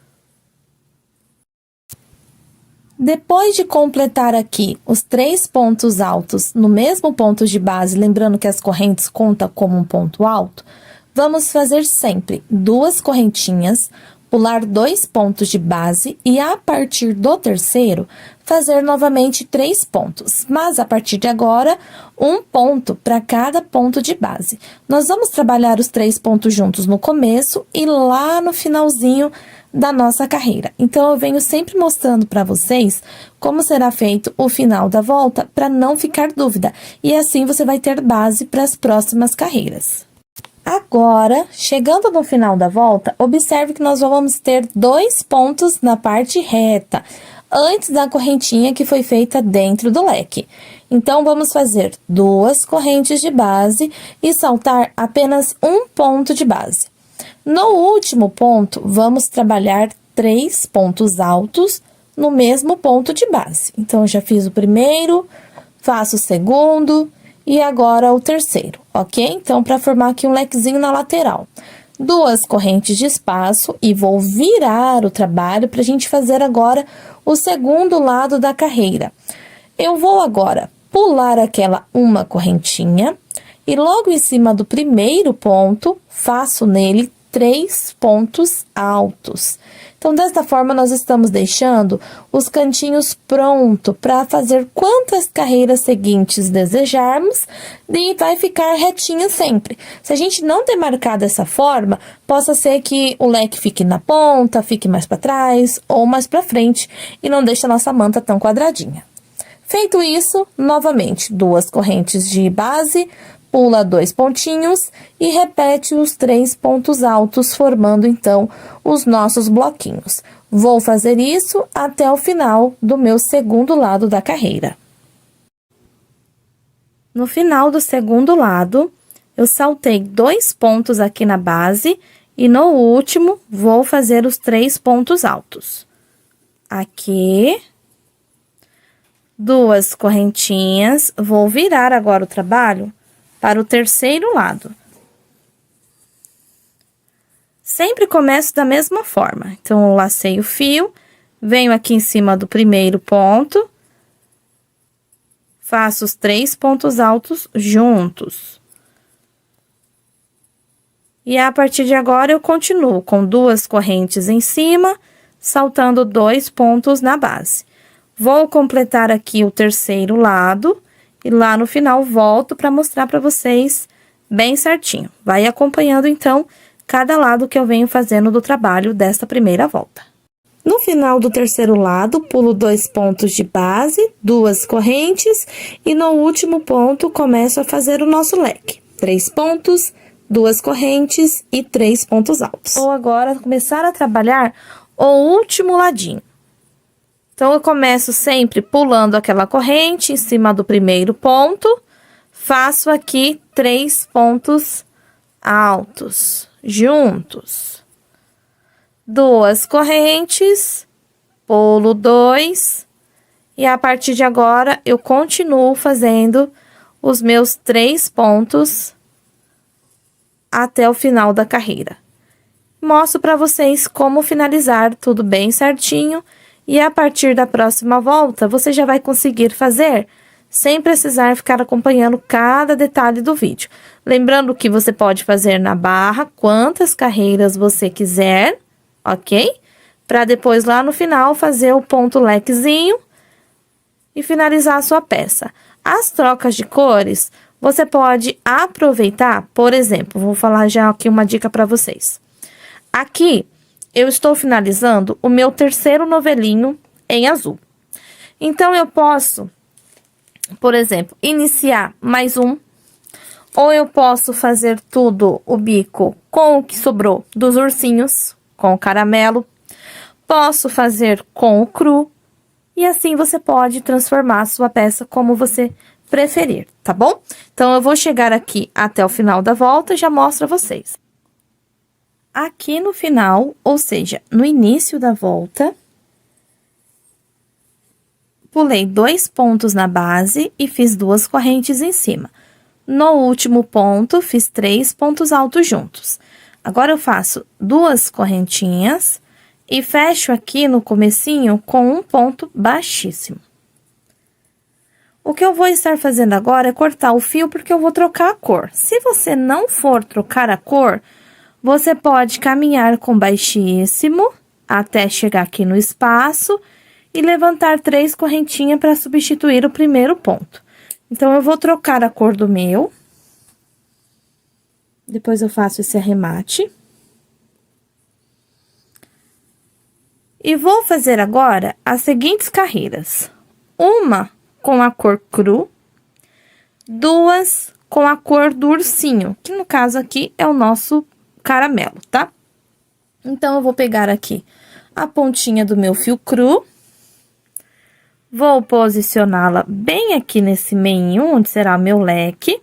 Depois de completar aqui os 3 pontos altos no mesmo ponto de base, lembrando que as correntes contam como um ponto alto, vamos fazer sempre 2 correntinhas, pular 2 pontos de base e, a partir do terceiro, fazer novamente 3 pontos. Mas, a partir de agora, um ponto para cada ponto de base. Nós vamos trabalhar os 3 pontos juntos no começo e lá no finalzinho da nossa carreira. Então, eu venho sempre mostrando para vocês como será feito o final da volta para não ficar dúvida. E assim, você vai ter base para as próximas carreiras. Agora, chegando no final da volta, observe que nós vamos ter 2 pontos na parte reta, antes da correntinha que foi feita dentro do leque. Então, vamos fazer 2 correntes de base e saltar apenas um ponto de base. No último ponto, vamos trabalhar 3 pontos altos no mesmo ponto de base. Então, já fiz o primeiro, faço o segundo e agora o terceiro, ok? Então, para formar aqui um lequezinho na lateral. 2 correntes de espaço e vou virar o trabalho para a gente fazer agora o segundo lado da carreira. Eu vou agora pular aquela uma correntinha e logo em cima do primeiro ponto, faço nele 3 pontos altos. Então, desta forma, nós estamos deixando os cantinhos prontos para fazer quantas carreiras seguintes desejarmos e vai ficar retinho sempre. Se a gente não demarcar dessa forma, possa ser que o leque fique na ponta, fique mais para trás ou mais para frente e não deixe a nossa manta tão quadradinha. Feito isso, novamente, 2 correntes de base, pula 2 pontinhos e repete os 3 pontos altos, formando, então, os nossos bloquinhos. Vou fazer isso até o final do meu segundo lado da carreira. No final do segundo lado, eu saltei 2 pontos aqui na base e no último, vou fazer os 3 pontos altos. Aqui, 2 correntinhas, vou virar agora o trabalho para o terceiro lado. Sempre começo da mesma forma. Então, eu lacei o fio, venho aqui em cima do primeiro ponto, faço os 3 pontos altos juntos. E a partir de agora, eu continuo com 2 correntes em cima, saltando 2 pontos na base. Vou completar aqui o terceiro lado e lá no final volto para mostrar para vocês bem certinho. Vai acompanhando, então, cada lado que eu venho fazendo do trabalho desta primeira volta. No final do terceiro lado, pulo 2 pontos de base, 2 correntes e no último ponto começo a fazer o nosso leque. 3 pontos, 2 correntes e 3 pontos altos. Vou agora começar a trabalhar o último ladinho. Então, eu começo sempre pulando aquela corrente em cima do primeiro ponto, faço aqui 3 pontos altos, juntos. 2 correntes, pulo 2, e a partir de agora, eu continuo fazendo os meus 3 pontos até o final da carreira. Mostro para vocês como finalizar tudo bem certinho, e a partir da próxima volta, você já vai conseguir fazer sem precisar ficar acompanhando cada detalhe do vídeo. Lembrando que você pode fazer na barra quantas carreiras você quiser, ok? Para depois, lá no final, fazer o ponto lequezinho e finalizar a sua peça. As trocas de cores, você pode aproveitar, por exemplo, vou falar já aqui uma dica para vocês. Aqui, eu estou finalizando o meu terceiro novelinho em azul. Então, eu posso, por exemplo, iniciar mais um, ou eu posso fazer tudo o bico com o que sobrou dos ursinhos, com o caramelo. Posso fazer com o cru, e assim você pode transformar a sua peça como você preferir, tá bom? Então, eu vou chegar aqui até o final da volta e já mostro a vocês. Aqui no final, ou seja, no início da volta, pulei 2 pontos na base e fiz 2 correntes em cima. No último ponto, fiz 3 pontos altos juntos. Agora, eu faço 2 correntinhas e fecho aqui no comecinho com um ponto baixíssimo. O que eu vou estar fazendo agora é cortar o fio, porque eu vou trocar a cor. Se você não for trocar a cor, você pode caminhar com baixíssimo até chegar aqui no espaço e levantar 3 correntinhas para substituir o primeiro ponto. Então, eu vou trocar a cor do meu. Depois, eu faço esse arremate. E vou fazer agora as seguintes carreiras. Uma com a cor cru, 2 com a cor do ursinho, que no caso aqui é o nosso caramelo, tá? Então, eu vou pegar aqui a pontinha do meu fio cru, vou posicioná-la bem aqui nesse meinho, onde será meu leque,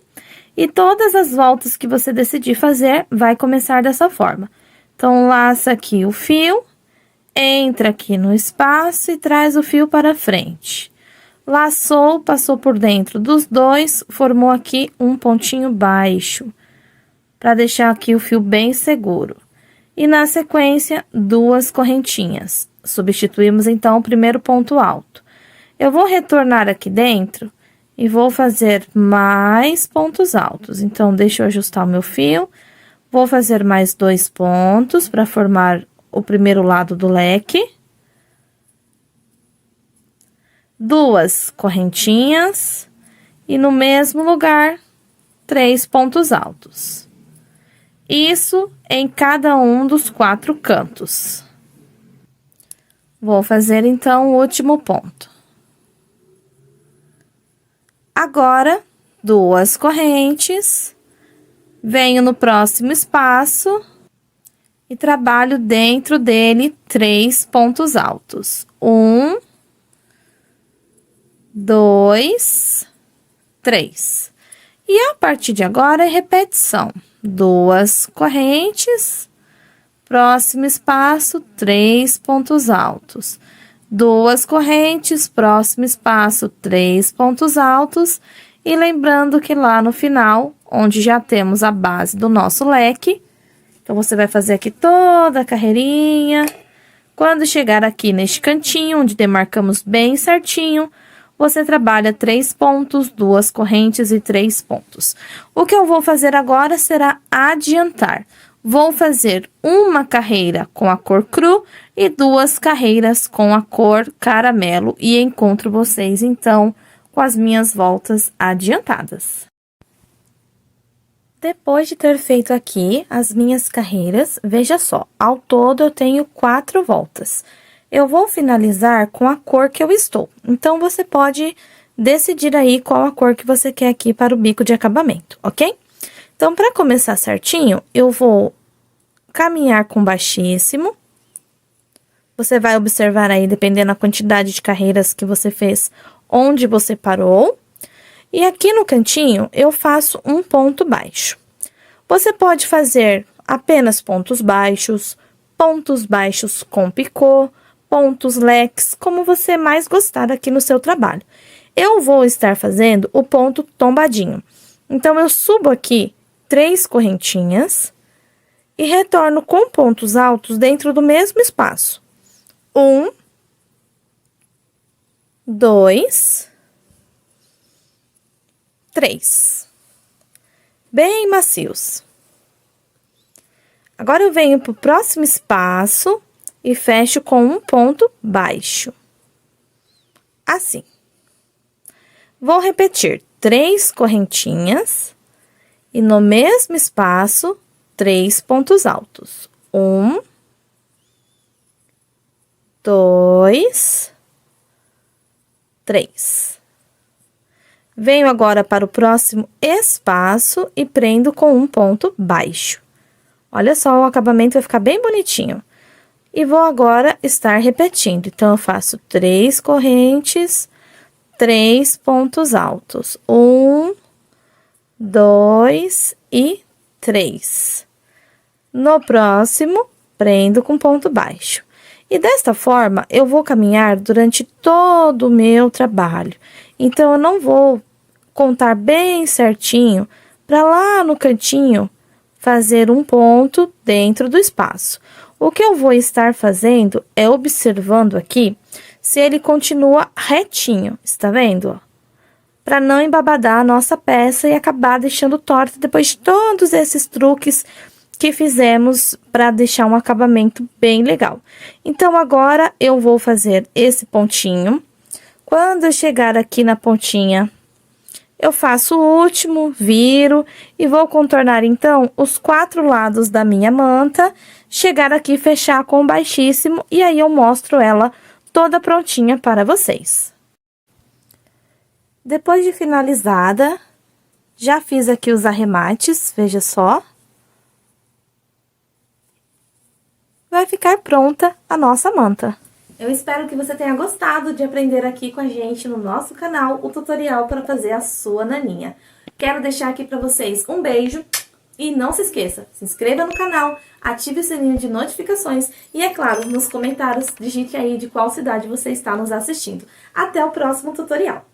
e todas as voltas que você decidir fazer, vai começar dessa forma. Então, laça aqui o fio, entra aqui no espaço e traz o fio para frente. Laçou, passou por dentro dos 2, formou aqui um pontinho baixo, para deixar aqui o fio bem seguro. E na sequência, 2 correntinhas. Substituímos, então, o primeiro ponto alto. Eu vou retornar aqui dentro e vou fazer mais pontos altos. Então, deixa eu ajustar o meu fio. Vou fazer mais 2 pontos para formar o primeiro lado do leque. 2 correntinhas. E no mesmo lugar, 3 pontos altos. Isso em cada um dos 4 cantos. Vou fazer, então, o último ponto. Agora, 2 correntes, venho no próximo espaço e trabalho dentro dele 3 pontos altos. 1, 2, 3. E a partir de agora é repetição. 2 correntes, próximo espaço, 3 pontos altos. 2 correntes, próximo espaço, 3 pontos altos. E lembrando que lá no final, onde já temos a base do nosso leque, então, você vai fazer aqui toda a carreirinha. Quando chegar aqui neste cantinho, onde demarcamos bem certinho, você trabalha 3 pontos, 2 correntes e 3 pontos. O que eu vou fazer agora será adiantar. vou fazer uma carreira com a cor cru e 2 carreiras com a cor caramelo e encontro vocês, então, com as minhas voltas adiantadas. Depois de ter feito aqui as minhas carreiras, veja só, ao todo eu tenho 4 voltas. Eu vou finalizar com a cor que eu estou, então você pode decidir aí qual a cor que você quer aqui para o bico de acabamento, ok? Então, para começar certinho, eu vou caminhar com baixíssimo. Você vai observar aí, dependendo da quantidade de carreiras que você fez, onde você parou. E aqui no cantinho, eu faço um ponto baixo. Você pode fazer apenas pontos baixos com picô, pontos leques, como você mais gostar aqui no seu trabalho. Eu vou estar fazendo o ponto tombadinho. Então, eu subo aqui 3 correntinhas e retorno com pontos altos dentro do mesmo espaço. 1, 2, 3. Bem macios. Agora, eu venho para o próximo espaço e fecho com um ponto baixo. Assim. Vou repetir 3 correntinhas e no mesmo espaço, 3 pontos altos. 1, 2, 3. Venho agora para o próximo espaço e prendo com um ponto baixo. Olha só, o acabamento vai ficar bem bonitinho. E vou agora estar repetindo. Então, eu faço 3 correntes, 3 pontos altos. 1, 2 e 3. No próximo, prendo com ponto baixo. E desta forma, eu vou caminhar durante todo o meu trabalho. Então, eu não vou contar bem certinho para lá no cantinho fazer um ponto dentro do espaço. O que eu vou estar fazendo é observando aqui se ele continua retinho, está vendo? Para não embabadar a nossa peça e acabar deixando torta depois de todos esses truques que fizemos para deixar um acabamento bem legal. Então, agora eu vou fazer esse pontinho. Quando eu chegar aqui na pontinha, eu faço o último, viro e vou contornar, então, os 4 lados da minha manta, chegar aqui e fechar com baixíssimo, e aí eu mostro ela toda prontinha para vocês. Depois de finalizada, já fiz aqui os arremates, veja só. Vai ficar pronta a nossa manta. Eu espero que você tenha gostado de aprender aqui com a gente no nosso canal o tutorial para fazer a sua naninha. Quero deixar aqui para vocês um beijo e não se esqueça, se inscreva no canal, ative o sininho de notificações e, é claro, nos comentários digite aí de qual cidade você está nos assistindo. Até o próximo tutorial!